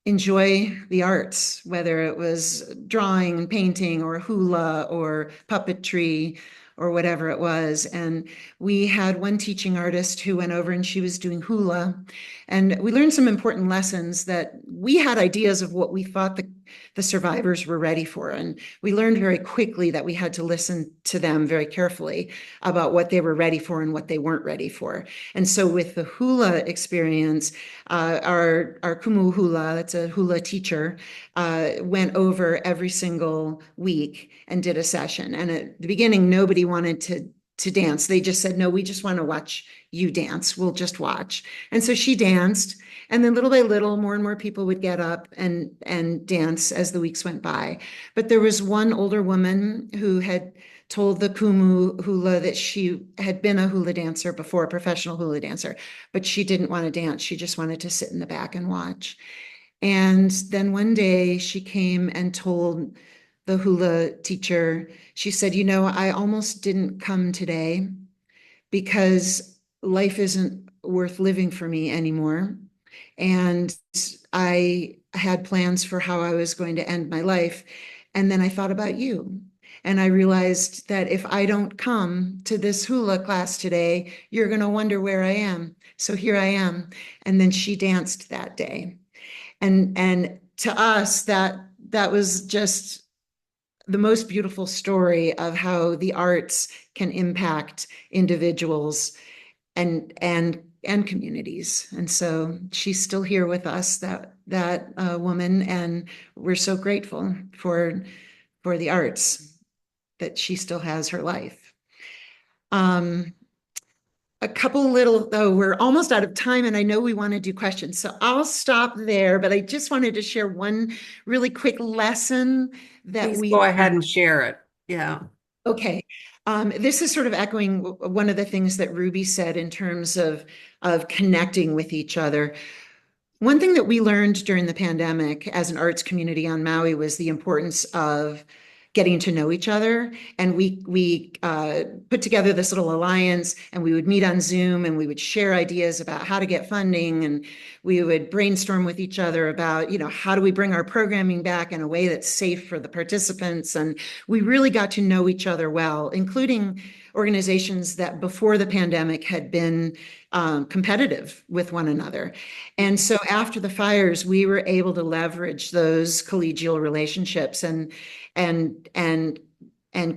enjoy the arts, whether it was drawing and painting or hula or puppetry or whatever it was. And we had one teaching artist who went over and she was doing hula. And we learned some important lessons that we had ideas of what we thought the survivors were ready for. And we learned very quickly that we had to listen to them very carefully about what they were ready for and what they weren't ready for. And so with the hula experience, our kumu hula, that's a hula teacher, went over every single week and did a session. And at the beginning, nobody wanted to dance. They just said, no, we just want to watch you dance. We'll just watch. And so she danced. And then little by little, more and more people would get up and dance as the weeks went by. But there was one older woman who had told the kumu hula that she had been a hula dancer before, a professional hula dancer, but she didn't want to dance. She just wanted to sit in the back and watch. And then one day she came and told the hula teacher, she said, I almost didn't come today because life isn't worth living for me anymore. And I had plans for how I was going to end my life. And then I thought about you. And I realized that if I don't come to this hula class today, you're going to wonder where I am. So here I am. And then she danced that day. And to us, that was just the most beautiful story of how the arts can impact individuals and communities. And so she's still here with us, that woman, and we're so grateful for the arts that she still has her life. a couple little, though, we're almost out of time and I know we want to do questions. So I'll stop there, but I just wanted to share one really quick lesson that Please we go ahead and share it. Yeah. Okay. This is sort of echoing one of the things that Ruby said in terms of connecting with each other. One thing that we learned during the pandemic as an arts community on Maui was the importance of getting to know each other. And we put together this little alliance, and we would meet on Zoom and we would share ideas about how to get funding, and we would brainstorm with each other about, how do we bring our programming back in a way that's safe for the participants. And we really got to know each other well, including organizations that before the pandemic had been competitive with one another. And so after the fires, we were able to leverage those collegial relationships and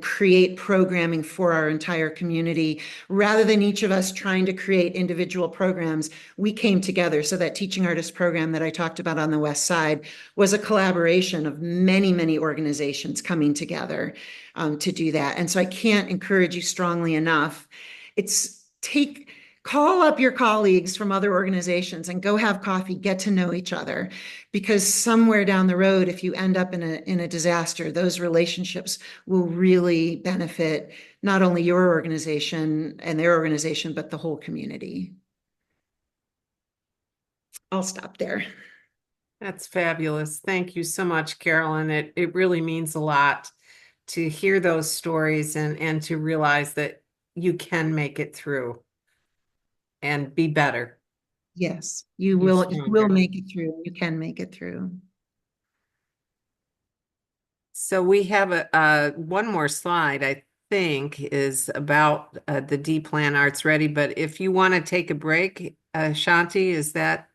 create programming for our entire community. Rather than each of us trying to create individual programs, we came together. So that teaching artist program that I talked about on the West Side was a collaboration of many, many organizations coming together to do that. And so I can't encourage you strongly enough. Call up your colleagues from other organizations and go have coffee, get to know each other, because somewhere down the road, if you end up in a disaster, those relationships will really benefit not only your organization and their organization, but the whole community. I'll stop there. That's fabulous. Thank you so much, Carolyn. It really means a lot to hear those stories and to realize that you can make it through and be better. Yes, you will make it through. You can make it through. So we have one more slide, I think, is about the D-Plan Arts Ready. But if you want to take a break, Shanti, is that?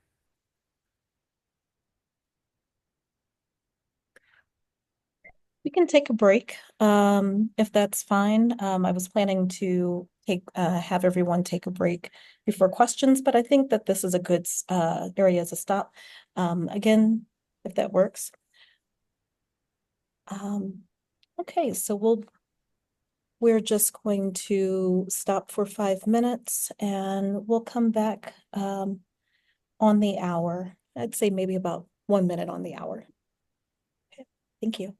We can take a break, if that's fine. I was planning to have everyone take a break before questions, but I think that this is a good area as a stop. Again, if that works. Okay, so we're just going to stop for 5 minutes and we'll come back on the hour. I'd say maybe about 1 minute on the hour. Okay, thank you.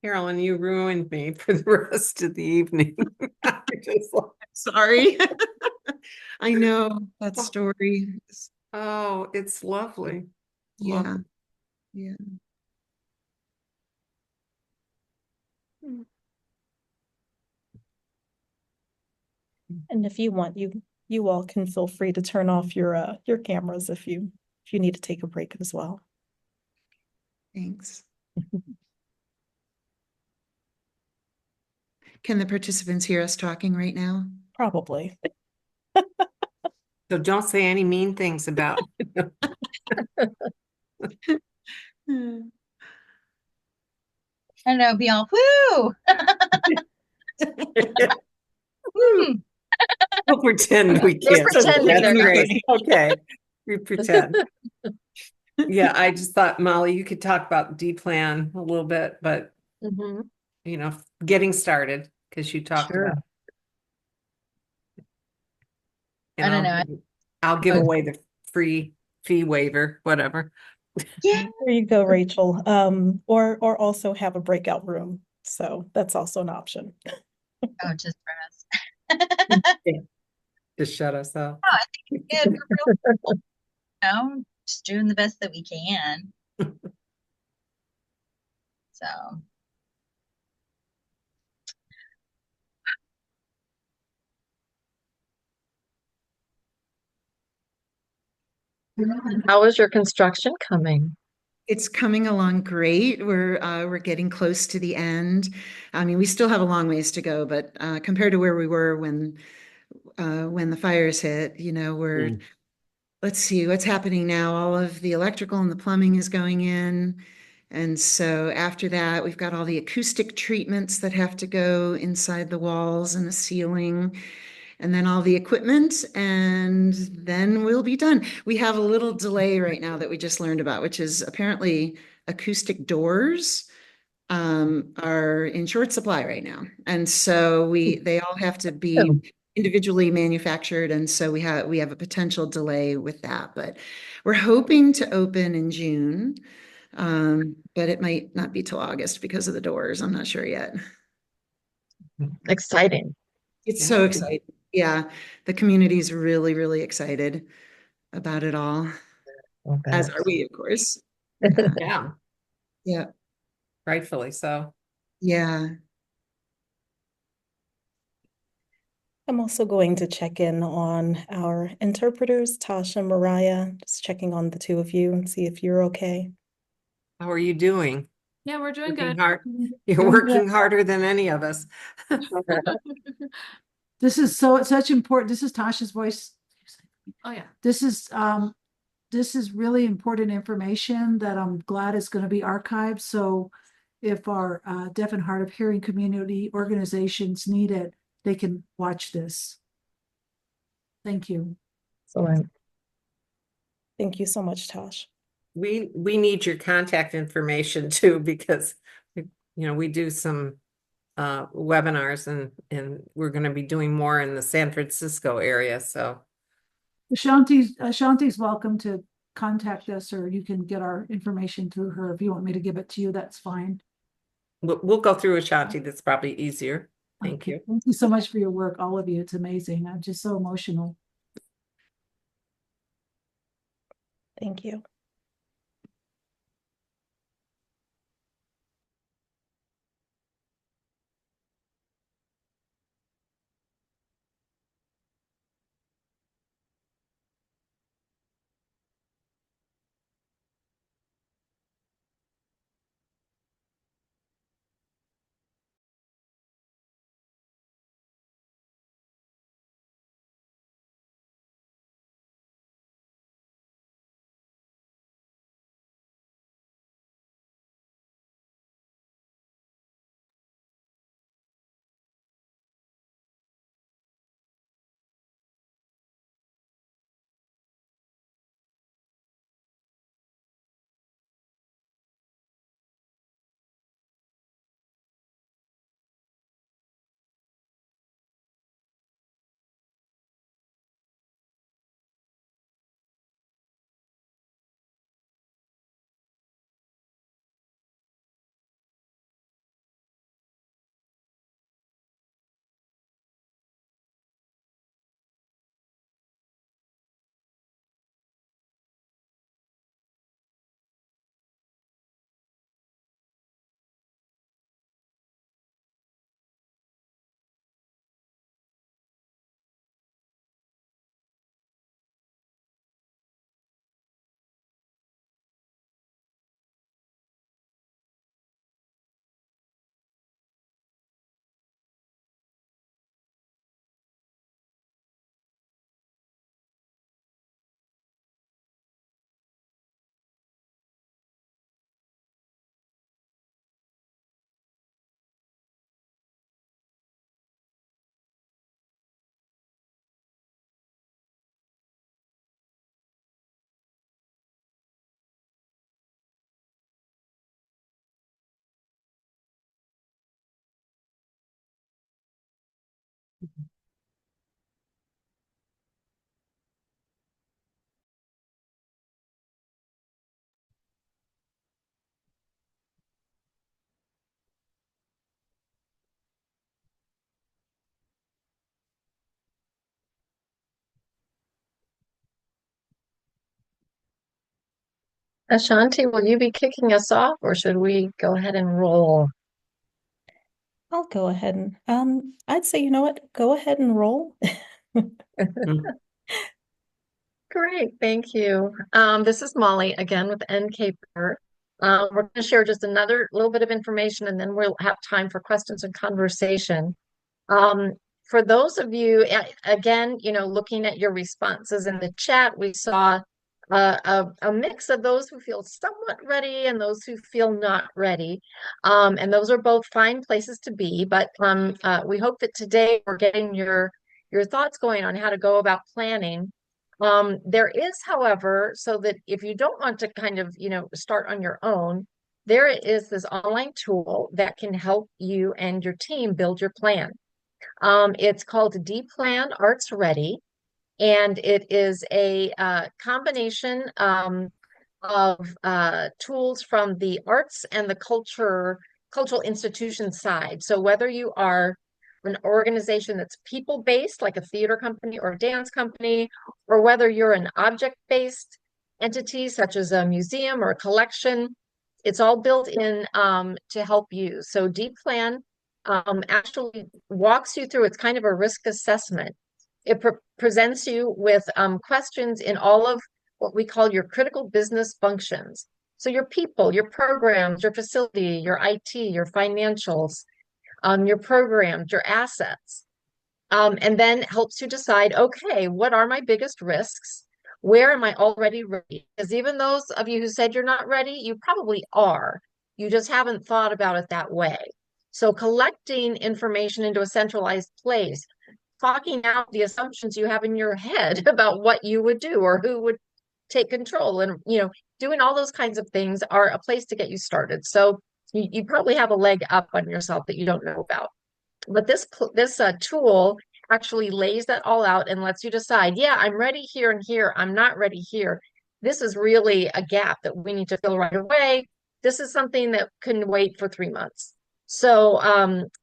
Carolyn, you ruined me for the rest of the evening. Sorry. I know that story. Oh, it's lovely. Yeah. Lovely. Yeah. And if you want, you all can feel free to turn off your cameras if you need to take a break as well. Thanks. Can the participants hear us talking right now? Probably. So don't say any mean things about I know, be all woo. We'll pretend we They're can't. pretending That's they're great. Okay, we pretend. Yeah, I just thought, Molly, you could talk about D-Plan a little bit, but Mhm. getting started, because you talked Sure. about. I don't know. I'll give away the free fee waiver, whatever. Yeah. There you go, Rachel. Or also have a breakout room. So that's also an option. Oh, just for us. Just shut us up. I think it's good. We're real, just doing the best that we can. So. How is your construction coming? It's coming along great. We're getting close to the end. I mean, we still have a long ways to go, but compared to where we were when the fires hit, let's see what's happening now. All of the electrical and the plumbing is going in. And so after that, we've got all the acoustic treatments that have to go inside the walls and the ceiling, and then all the equipment, and then we'll be done. We have a little delay right now that we just learned about, which is apparently acoustic doors are in short supply right now. And so they all have to be individually manufactured. And so we have a potential delay with that, but we're hoping to open in June. But it might not be till August because of the doors. I'm not sure yet. Exciting. It's so exciting. Yeah. The community is really, really excited about it all, as are we, of course. Yeah. Yeah, Yeah. rightfully so. Yeah. I'm also going to check in on our interpreters, Tasha and Mariah, just checking on the two of you and see if you're okay. How are you doing? Yeah, we're doing Working good. hard. You're Doing working good. harder than any of us. This is such important. This is Tasha's voice. Oh yeah. This is really important information that I'm glad is going to be archived. So if our deaf and hard of hearing community organizations need it, they can watch this. Thank you. Excellent. Thank you so much, Tosh. We need your contact information too, because we do some webinars and we're going to be doing more in the San Francisco area. So Ashanti's welcome to contact us, or you can get our information through her. If you want me to give it to you, that's fine. we'll go through Ashanti. That's probably easier. Thank Okay. you. Thank you so much for your work, all of you. It's amazing. I'm just so emotional. Thank you. Ashanti, will you be kicking us off, or should we go ahead and roll? I'll go ahead and I'd say, you know what, go ahead and roll. Great, thank you. This is Molly again with NCAPER. We're going to share just another little bit of information, and then we'll have time for questions and conversation. For those of you, again, looking at your responses in the chat, we saw a mix of those who feel somewhat ready and those who feel not ready. And those are both fine places to be, but we hope that today we're getting your thoughts going on how to go about planning. There is, however, so that if you don't want to kind of, start on your own, there is this online tool that can help you and your team build your plan. It's called D-Plan Arts Ready, and it is a combination of tools from the arts and the cultural institution side. So whether you are an organization that's people-based, like a theater company or a dance company, or whether you're an object-based entity, such as a museum or a collection, it's all built in to help you. So D-Plan actually walks you through, it's kind of a risk assessment. It presents you with questions in all of what we call your critical business functions. So your people, your programs, your facility, your IT, your financials, your programs, your assets, and then helps you decide, okay, what are my biggest risks? Where am I already ready? Because even those of you who said you're not ready, you probably are. You just haven't thought about it that way. So collecting information into a centralized place, talking out the assumptions you have in your head about what you would do or who would take control, and doing all those kinds of things are a place to get you started. So you probably have a leg up on yourself that you don't know about. But this tool actually lays that all out and lets you decide, yeah, I'm ready here and here. I'm not ready here. This is really a gap that we need to fill right away. This is something that can wait for 3 months. So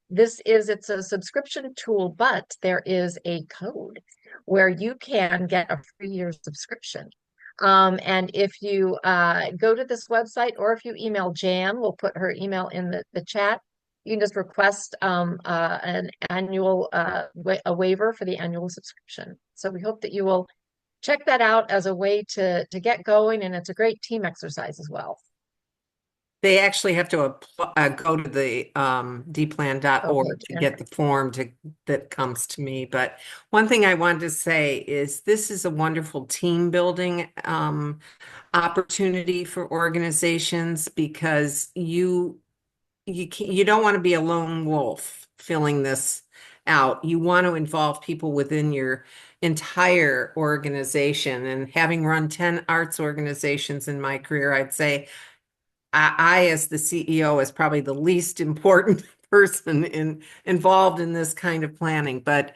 it's a subscription tool, but there is a code where you can get a free year subscription. And if you go to this website, or if you email Jan, we'll put her email in the chat. You can just request an annual a waiver for the annual subscription. So we hope that you will check that out as a way to get going, and it's a great team exercise as well. They actually have to go to the dplan.org to get the form that comes to me. But one thing I wanted to say is this is a wonderful team building opportunity for organizations, because you don't want to be a lone wolf filling this out. You want to involve people within your entire organization. And having run 10 arts organizations in my career, I'd say I, as the CEO, is probably the least important person involved in this kind of planning. But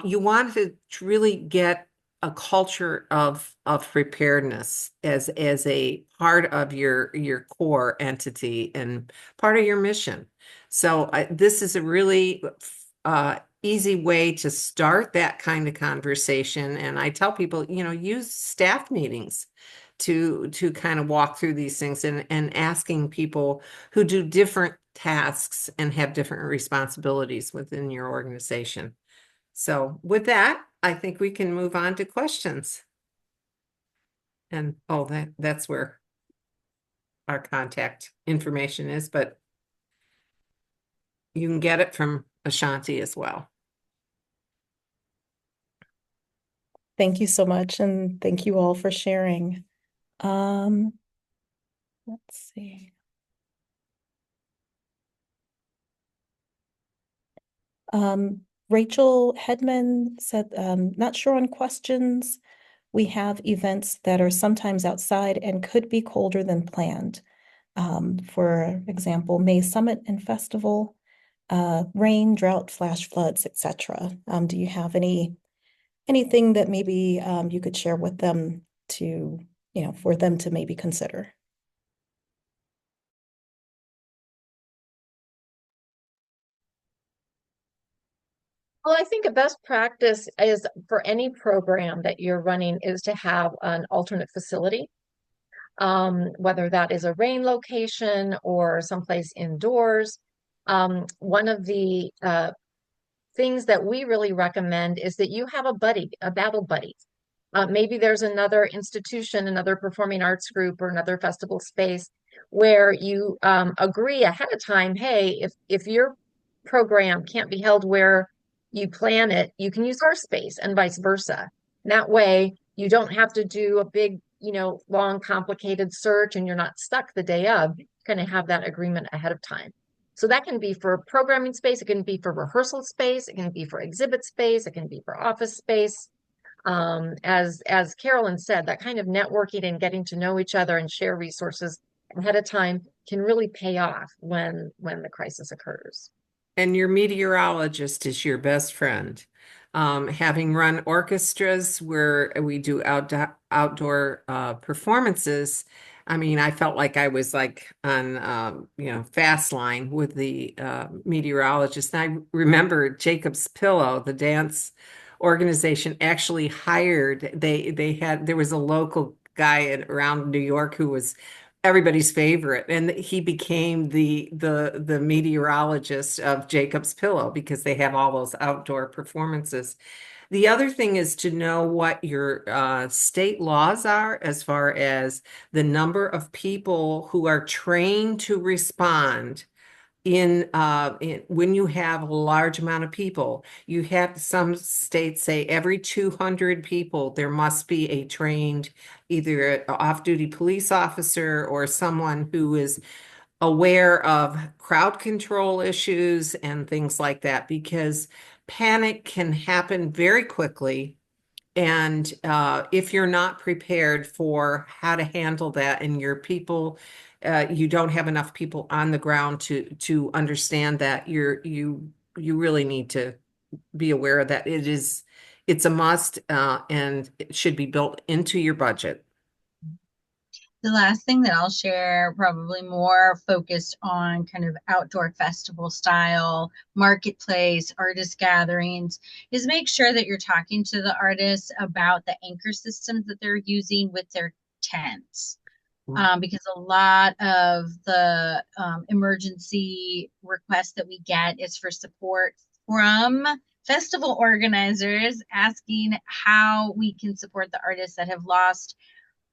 you want to really get a culture of preparedness as a part of your core entity and part of your mission. So this is a really easy way to start that kind of conversation. And I tell people, use staff meetings to kind of walk through these things, and asking people who do different tasks and have different responsibilities within your organization. So with that, I think we can move on to questions. And that's where our contact information is, but you can get it from Ashanti as well. Thank you so much, and thank you all for sharing. Let's see. Rachel Hedman said, not sure on questions. We have events that are sometimes outside and could be colder than planned. For example, May Summit and Festival, rain, drought, flash floods, etc. Do you have anything that maybe you could share with them to, for them to maybe consider? Well, I think a best practice is for any program that you're running is to have an alternate facility, whether that is a rain location or someplace indoors. One of the things that we really recommend is that you have a buddy, a battle buddy. Maybe there's another institution, another performing arts group, or another festival space where you agree ahead of time, hey, if your program can't be held where you plan it, you can use our space, and vice versa. And that way, you don't have to do a big, long, complicated search, and you're not stuck the day of. You kind of have that agreement ahead of time. So that can be for programming space, it can be for rehearsal space, it can be for exhibit space, it can be for office space. As Carolyn said, that kind of networking and getting to know each other and share resources ahead of time can really pay off when the crisis occurs. And your meteorologist is your best friend. Having run orchestras where we do outdoor performances, I mean, I felt like I was like on, fast line with the meteorologist. And I remember Jacob's Pillow, the dance organization, actually hired. There was a local guy around New York who was everybody's favorite, and he became the meteorologist of Jacob's Pillow because they have all those outdoor performances. The other thing is to know what your state laws are as far as the number of people who are trained to respond when you have a large amount of people. You have, some states say every 200 people there must be a trained either an off-duty police officer or someone who is aware of crowd control issues and things like that, because panic can happen very quickly. And if you're not prepared for how to handle that, and your people, you don't have enough people on the ground to understand that, you really need to be aware of that. It's a must, and it should be built into your budget. The last thing that I'll share, probably more focused on kind of outdoor festival style, marketplace, artist gatherings, is make sure that you're talking to the artists about the anchor systems that they're using with their tents. Because a lot of the emergency requests that we get is for support from festival organizers asking how we can support the artists that have lost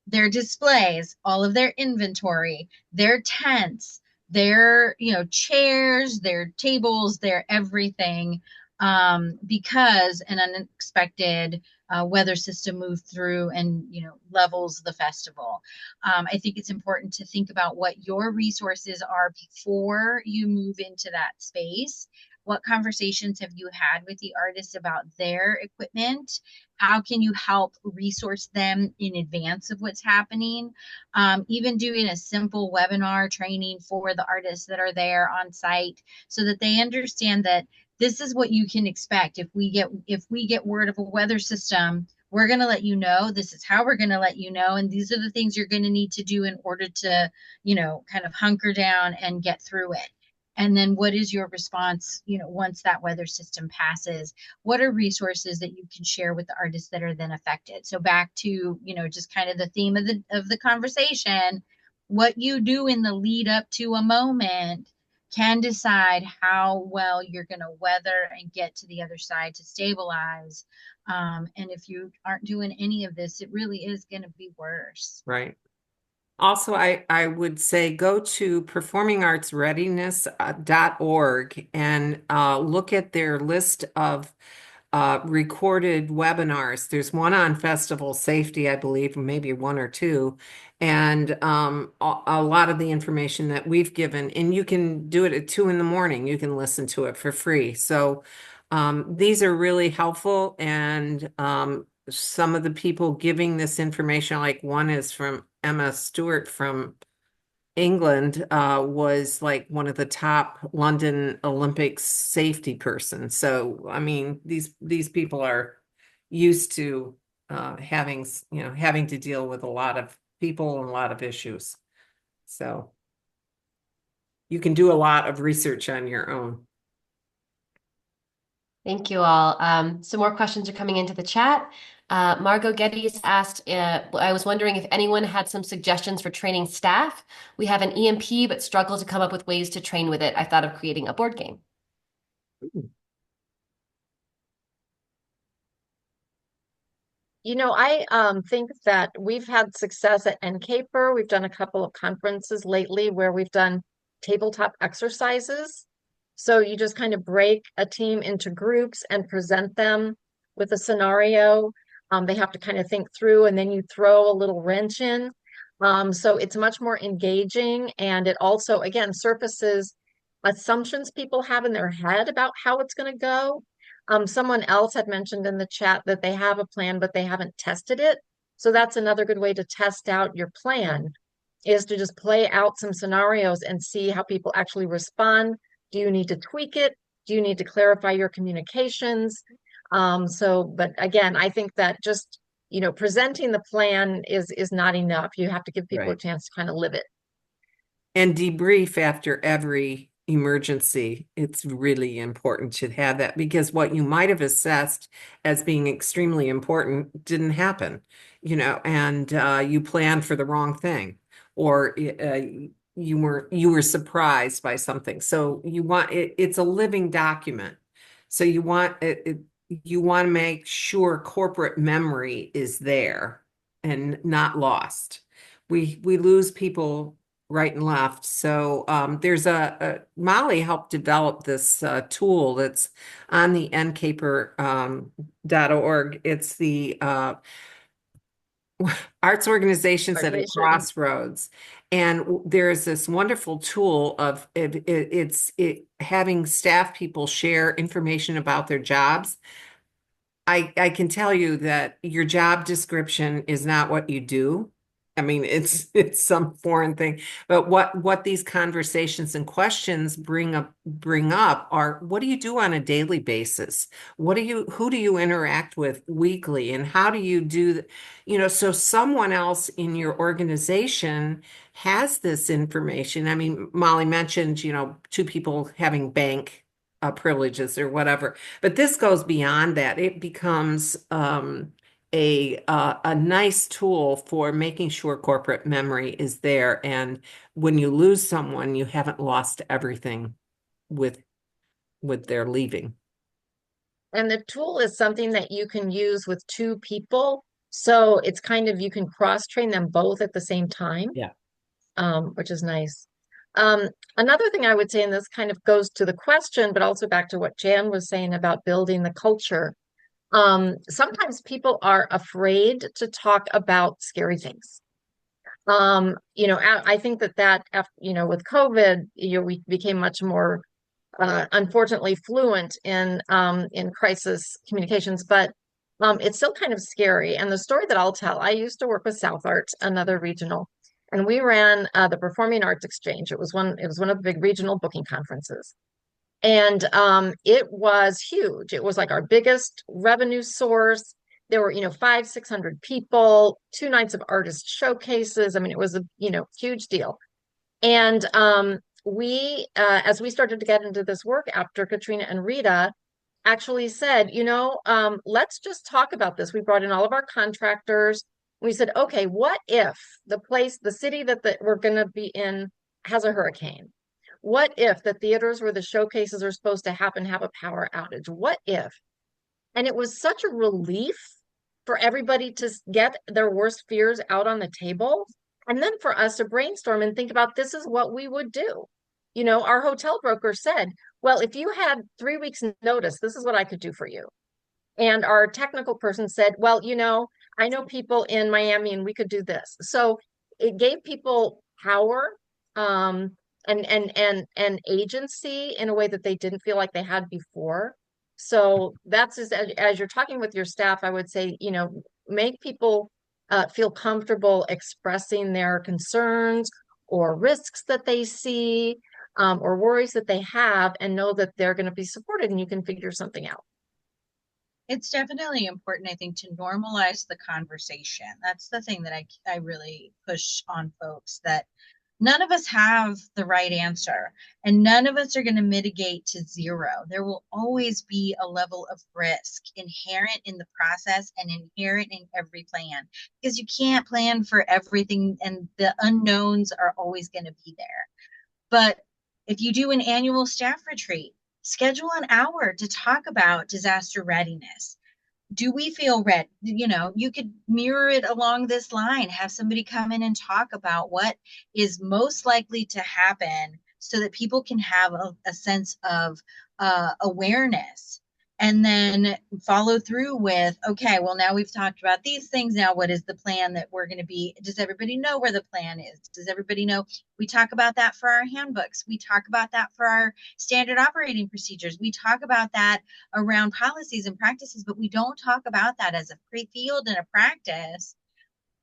their displays, all of their inventory, their tents, their chairs, their tables, their everything, because an unexpected weather system moved through and levels the festival. I think it's important to think about what your resources are before you move into that space. What conversations have you had with the artists about their equipment? How can you help resource them in advance of what's happening? Even doing a simple webinar training for the artists that are there on site so that they understand that this is what you can expect. If we get word of a weather system, we're going to let you know. This is how we're going to let you know. And these are the things you're going to need to do in order to, kind of hunker down and get through it. And then what is your response, once that weather system passes? What are resources that you can share with the artists that are then affected? So back to, just kind of the theme of the conversation, what you do in the lead up to a moment can decide how well you're going to weather and get to the other side to stabilize. And if you aren't doing any of this, it really is going to be worse. Right. Also, I would say go to performingartsreadiness.org and look at their list of recorded webinars. There's one on festival safety, I believe, maybe one or two, and a lot of the information that we've given. And you can do it at 2 a.m. You can listen to it for free. So these are really helpful. And some of the people giving this information, like one is from Emma Stewart from England, was like one of the top London Olympics safety persons. So, I mean, these people are used to having to deal with a lot of people and a lot of issues. So you can do a lot of research on your own. Thank you all. Some more questions are coming into the chat. Margot Geddes asked, I was wondering if anyone had some suggestions for training staff. We have an EMP, but struggle to come up with ways to train with it. I thought of creating a board game. I think that we've had success at NCAPER. We've done a couple of conferences lately where we've done tabletop exercises. So you just kind of break a team into groups and present them with a scenario. They have to kind of think through, and then you throw a little wrench in. So it's much more engaging, and it also, again, surfaces assumptions people have in their head about how it's going to go. Someone else had mentioned in the chat that they have a plan, but they haven't tested it. So that's another good way to test out your plan. is to just play out some scenarios and see how people actually respond. Do you need to tweak it? Do you need to clarify your communications? But again, I think that just, presenting the plan is not enough. You have to give people a Right. chance to kind of live it. And debrief after every emergency. It's really important to have that, because what you might have assessed as being extremely important didn't happen, and you planned for the wrong thing, or you were surprised by something. So you want it's a living document. So you want you want to make sure corporate memory is there and not lost. We lose people right and left. So there's Molly helped develop this tool that's on the NCAPER.org. It's the arts organizations at a crossroads. And there's this wonderful tool of it's having staff people share information about their jobs. I can tell you that your job description is not what you do. I mean, it's some foreign thing, but what these conversations and questions bring up are, what do you do on a daily basis? Who do you interact with weekly, and how do you do, so someone else in your organization has this information. I mean, Molly mentioned, two people having bank privileges or whatever, but this goes beyond that. It becomes a nice tool for making sure corporate memory is there. And when you lose someone, you haven't lost everything with their leaving. And the tool is something that you can use with two people. So it's kind of, you can cross-train them both at the same time. Yeah. Which is nice. Another thing I would say, and this kind of goes to the question, but also back to what Jan was saying about building the culture. Sometimes people are afraid to talk about scary things. I think that with COVID, we became much more, unfortunately, fluent in crisis communications, but it's still kind of scary. And the story that I'll tell, I used to work with South Arts, another regional, and we ran the Performing Arts Exchange. It was one of the big regional booking conferences. And it was huge. It was like our biggest revenue source. There were, 500-600 people, 2 nights of artist showcases. I mean, it was a, huge deal. And we, as we started to get into this work after Katrina and Rita, actually said, let's just talk about this. We brought in all of our contractors. We said, okay, what if the city that we're going to be in has a hurricane? What if the theaters where the showcases are supposed to happen have a power outage? What if? And it was such a relief for everybody to get their worst fears out on the table. And then for us to brainstorm and think about, this is what we would do. Our hotel broker said, well, if you had 3 weeks notice, this is what I could do for you. And our technical person said, well, I know people in Miami and we could do this. So it gave people power, and agency in a way that they didn't feel like they had before. So that's just, as you're talking with your staff, I would say, make people feel comfortable expressing their concerns or risks that they see, or worries that they have, and know that they're going to be supported and you can figure something out. It's definitely important, I think, to normalize the conversation. That's the thing that I really push on folks, that none of us have the right answer, and none of us are going to mitigate to zero. There will always be a level of risk inherent in the process and inherent in every plan, because you can't plan for everything, and the unknowns are always going to be there. But if you do an annual staff retreat, schedule an hour to talk about disaster readiness. Do we feel ready? You could mirror it along this line, have somebody come in and talk about what is most likely to happen so that people can have a sense of awareness, and then follow through with, okay, well, now we've talked about these things. Now, what is the plan that we're going to be? Does everybody know where the plan is? Does everybody know? We talk about that for our handbooks. We talk about that for our standard operating procedures. We talk about that around policies and practices, but we don't talk about that as a field and a practice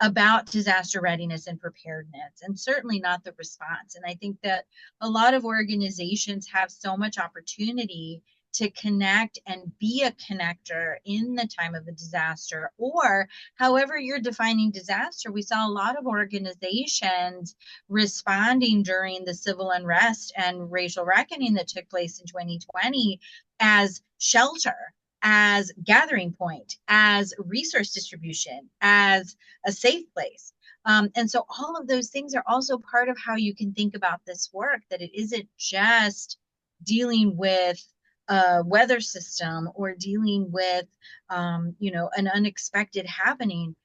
about disaster readiness and preparedness, and certainly not the response. And I think that a lot of organizations have so much opportunity to connect and be a connector in the time of a disaster, or however you're defining disaster. We saw a lot of organizations responding during the civil unrest and racial reckoning that took place in 2020 as shelter, as gathering point, as resource distribution, as a safe place. And so all of those things are also part of how you can think about this work, that it isn't just dealing with a weather system or dealing with, an unexpected happening.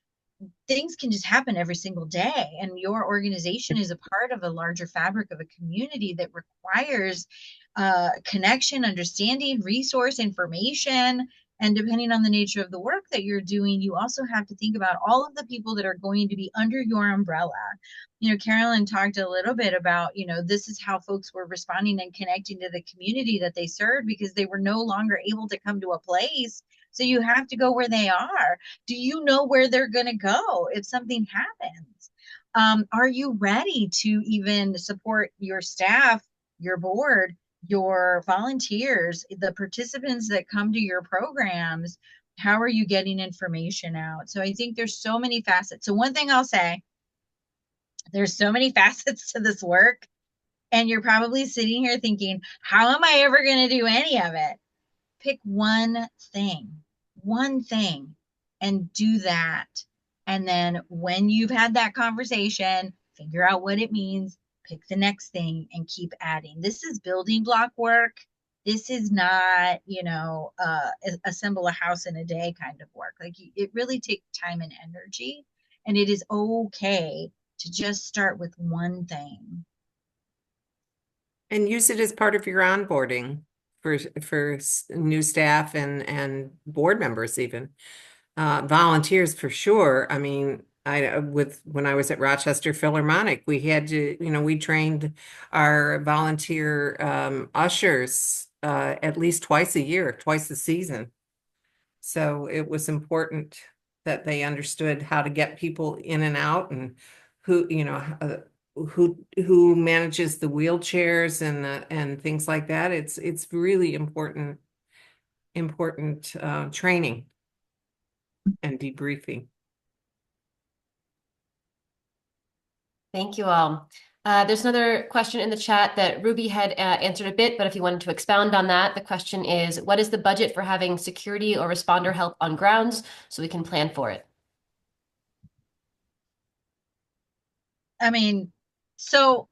Things can just happen every single day, and your organization is a part of a larger fabric of a community that requires connection, understanding, resource, information. And depending on the nature of the work that you're doing, you also have to think about all of the people that are going to be under your umbrella. Carolyn talked a little bit about, this is how folks were responding and connecting to the community that they served, because they were no longer able to come to a place. So you have to go where they are. Do you know where they're going to go if something happens? Are you ready to even support your staff, your board, your volunteers, the participants that come to your programs? How are you getting information out? So I think there's so many facets. So one thing I'll say, there's so many facets to this work, and you're probably sitting here thinking, how am I ever going to do any of it? Pick one thing, and do that. And then when you've had that conversation, figure out what it means, pick the next thing, and keep adding. This is building block work. This is not, assemble a house in a day kind of work. Like, it really takes time and energy, and it is okay to just start with one thing. And use it as part of your onboarding for new staff and board members, even volunteers for sure. I mean, when I was at Rochester Philharmonic, we had to, we trained our volunteer ushers at least twice a year, twice a season. So it was important that they understood how to get people in and out, and who manages the wheelchairs and things like that. It's really important training and debriefing. Thank you all. There's another question in the chat that Ruby had answered a bit, but if you wanted to expound on that, the question is, what is the budget for having security or responder help on grounds so we can plan for it? I mean, so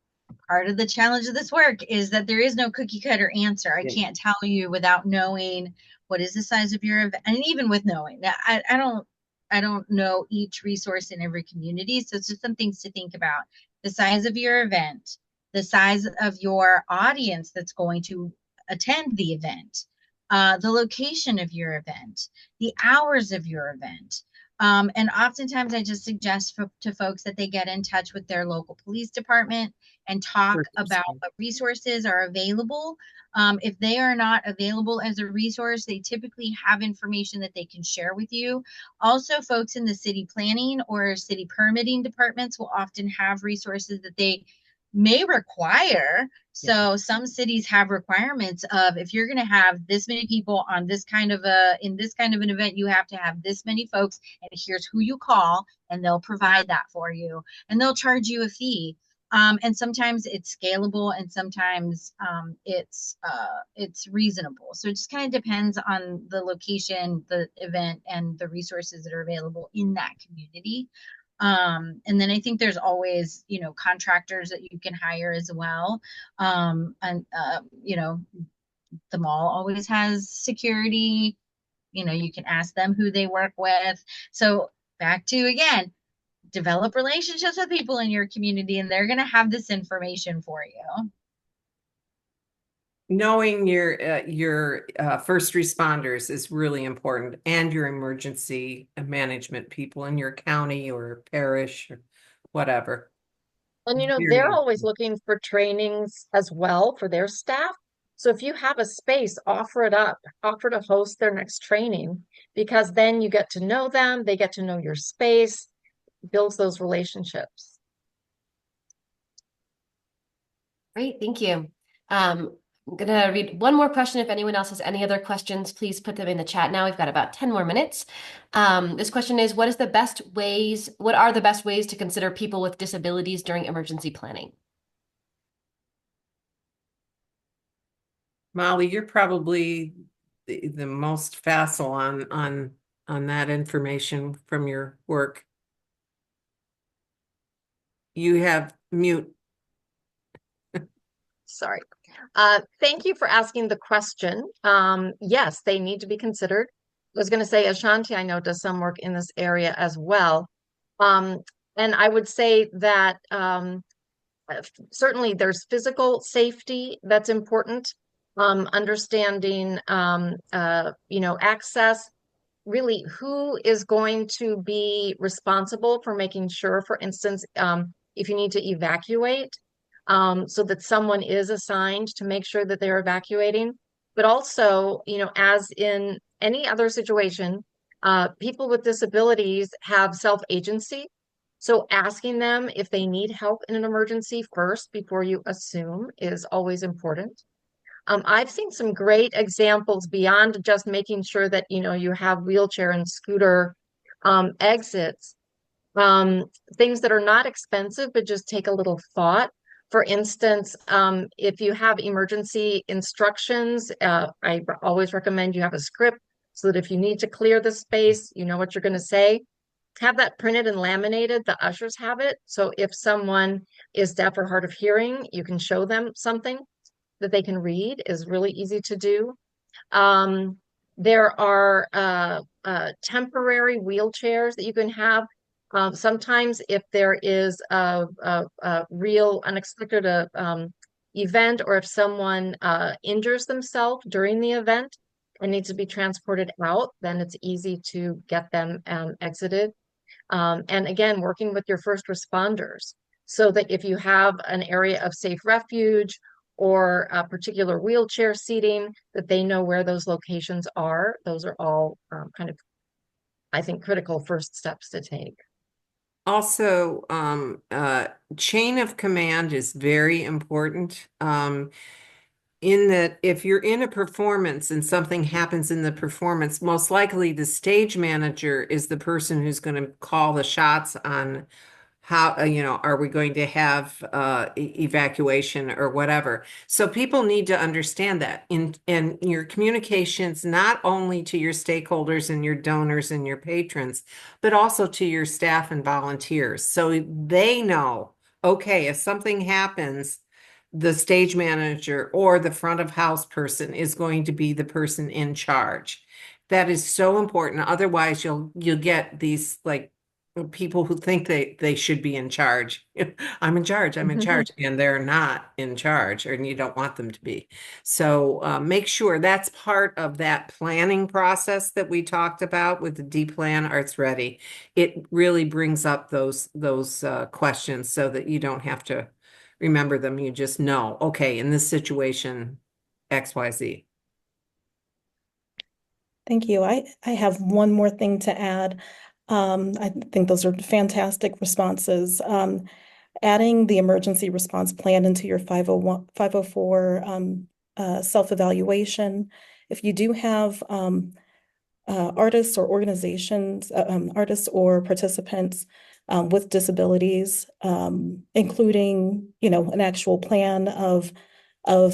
part of the challenge of this work is that there is no cookie cutter answer. I can't tell you without knowing what is the size of your event, and even with knowing that, I don't know each resource in every community. So it's just some things to think about. The size of your event, the size of your audience that's going to attend the event, the location of your event, the hours of your event. And oftentimes I just suggest to folks that they get in touch with their local police department and talk about what resources are available. If they are not available as a resource, they typically have information that they can share with you. Also, folks in the city planning or city permitting departments will often have resources that they may require. So some cities have requirements of, if you're going to have this many people on this kind of in this kind of an event, you have to have this many folks, and here's who you call, and they'll provide that for you, and they'll charge you a fee. And sometimes it's scalable, and sometimes it's reasonable. So it just kind of depends on the location, the event, and the resources that are available in that community. And then I think there's always, contractors that you can hire as well. And the mall always has security. You can ask them who they work with. So back to, again, develop relationships with people in your community, and they're going to have this information for you. Knowing your first responders is really important, and your emergency management people in your county or parish or whatever. And they're always looking for trainings as well for their staff. So if you have a space, offer it up, offer to host their next training, because then you get to know them, they get to know your space. builds those relationships. Great, thank you. I'm gonna read one more question. If anyone else has any other questions, please put them in the chat now. We've got about 10 more minutes. This question is, what are the best ways to consider people with disabilities during emergency planning? Molly, you're probably the most facile on that information from your work. You have mute. Sorry. Thank you for asking the question. Yes, they need to be considered. I was going to say, Ashanti, I know, does some work in this area as well. And I would say that certainly there's physical safety that's important. Understanding, access, really who is going to be responsible for making sure, for instance, if you need to evacuate, so that someone is assigned to make sure that they're evacuating. But also, as in any other situation, people with disabilities have self-agency. So asking them if they need help in an emergency first before you assume is always important. I've seen some great examples beyond just making sure that, you have wheelchair and scooter exits. Things that are not expensive, but just take a little thought. For instance, if you have emergency instructions, I always recommend you have a script so that if you need to clear the space, you know what you're going to say. Have that printed and laminated. The ushers have it. So if someone is deaf or hard of hearing, you can show them something that they can read. Is really easy to do. There are temporary wheelchairs that you can have. Sometimes if there is a real unexpected event, or if someone injures themselves during the event and needs to be transported out, then it's easy to get them exited. And again, working with your first responders so that if you have an area of safe refuge or a particular wheelchair seating, that they know where those locations are. Those are all kind of, I think, critical first steps to take. Also, chain of command is very important. In that if you're in a performance and something happens in the performance, most likely the stage manager is the person who's going to call the shots on how, are we going to have evacuation or whatever. So people need to understand that in your communications, not only to your stakeholders and your donors and your patrons, but also to your staff and volunteers. So they know, okay, if something happens, the stage manager or the front of house person is going to be the person in charge. That is so important. Otherwise, you'll get these like people who think they should be in charge. I'm in charge, and they're not in charge, and you don't want them to be. So make sure that's part of that planning process that we talked about with the D Plan Arts Ready. It really brings up those questions so that you don't have to remember them. You just know, okay, in this situation, XYZ. Thank you. I have one more thing to add. I think those are fantastic responses. Adding the emergency response plan into your 501, 504 self-evaluation. If you do have artists or organizations, artists or participants with disabilities, including, an actual plan of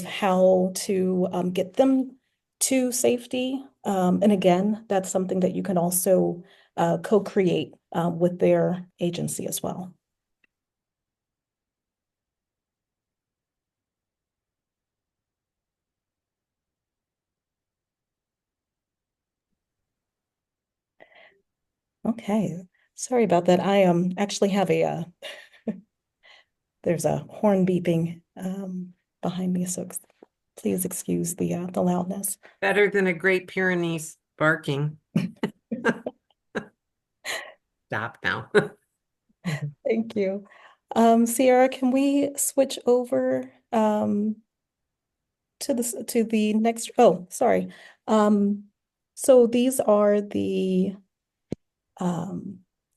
how to get them to safety. And again, that's something that you can also co-create with their agency as well. Okay, sorry about that. I actually have a there's a horn beeping behind me, so please excuse the loudness. Better than a Great Pyrenees barking. Stop now. Thank you. Sierra, can we switch over to the next? Oh, sorry. So these are the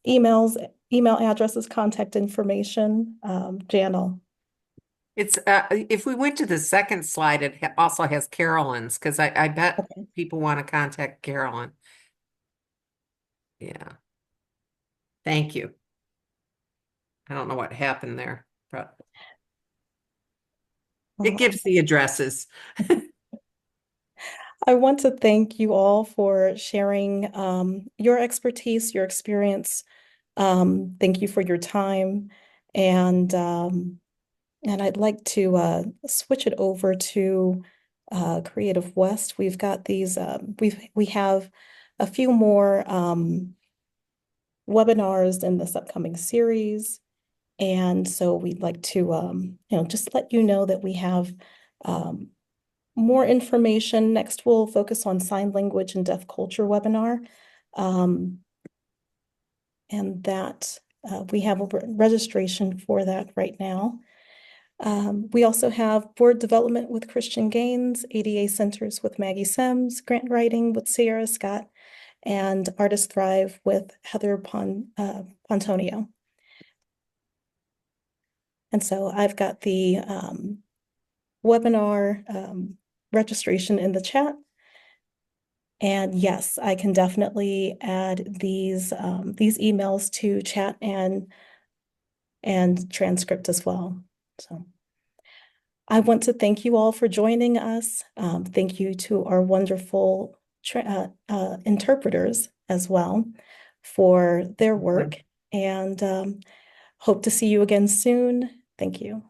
emails email addresses, contact information. Jan, It's if we went to the second slide, it also has Carolyn's because I bet okay. people want to contact Carolyn. Yeah. Thank you. I don't know what happened there, but it gives the addresses. I want to thank you all for sharing your expertise, your experience. Thank you for your time. And I'd like to switch it over to Creative West. We've got these, we have a few more webinars in this upcoming series. And so we'd like to, just let you know that we have more information. Next, we'll focus on sign language and deaf culture webinar. And that we have a registration for that right now. We also have board development with Christian Gaines, ADA Centers with Maggie Sims, grant writing with Sierra Scott, and Artist Thrive with Heather Pontonio. And so I've got the webinar registration in the chat. And yes, I can definitely add these emails to chat and transcript as well. So I want to thank you all for joining us. Thank you to our wonderful interpreters as well for their work, and hope to see you again soon. Thank you.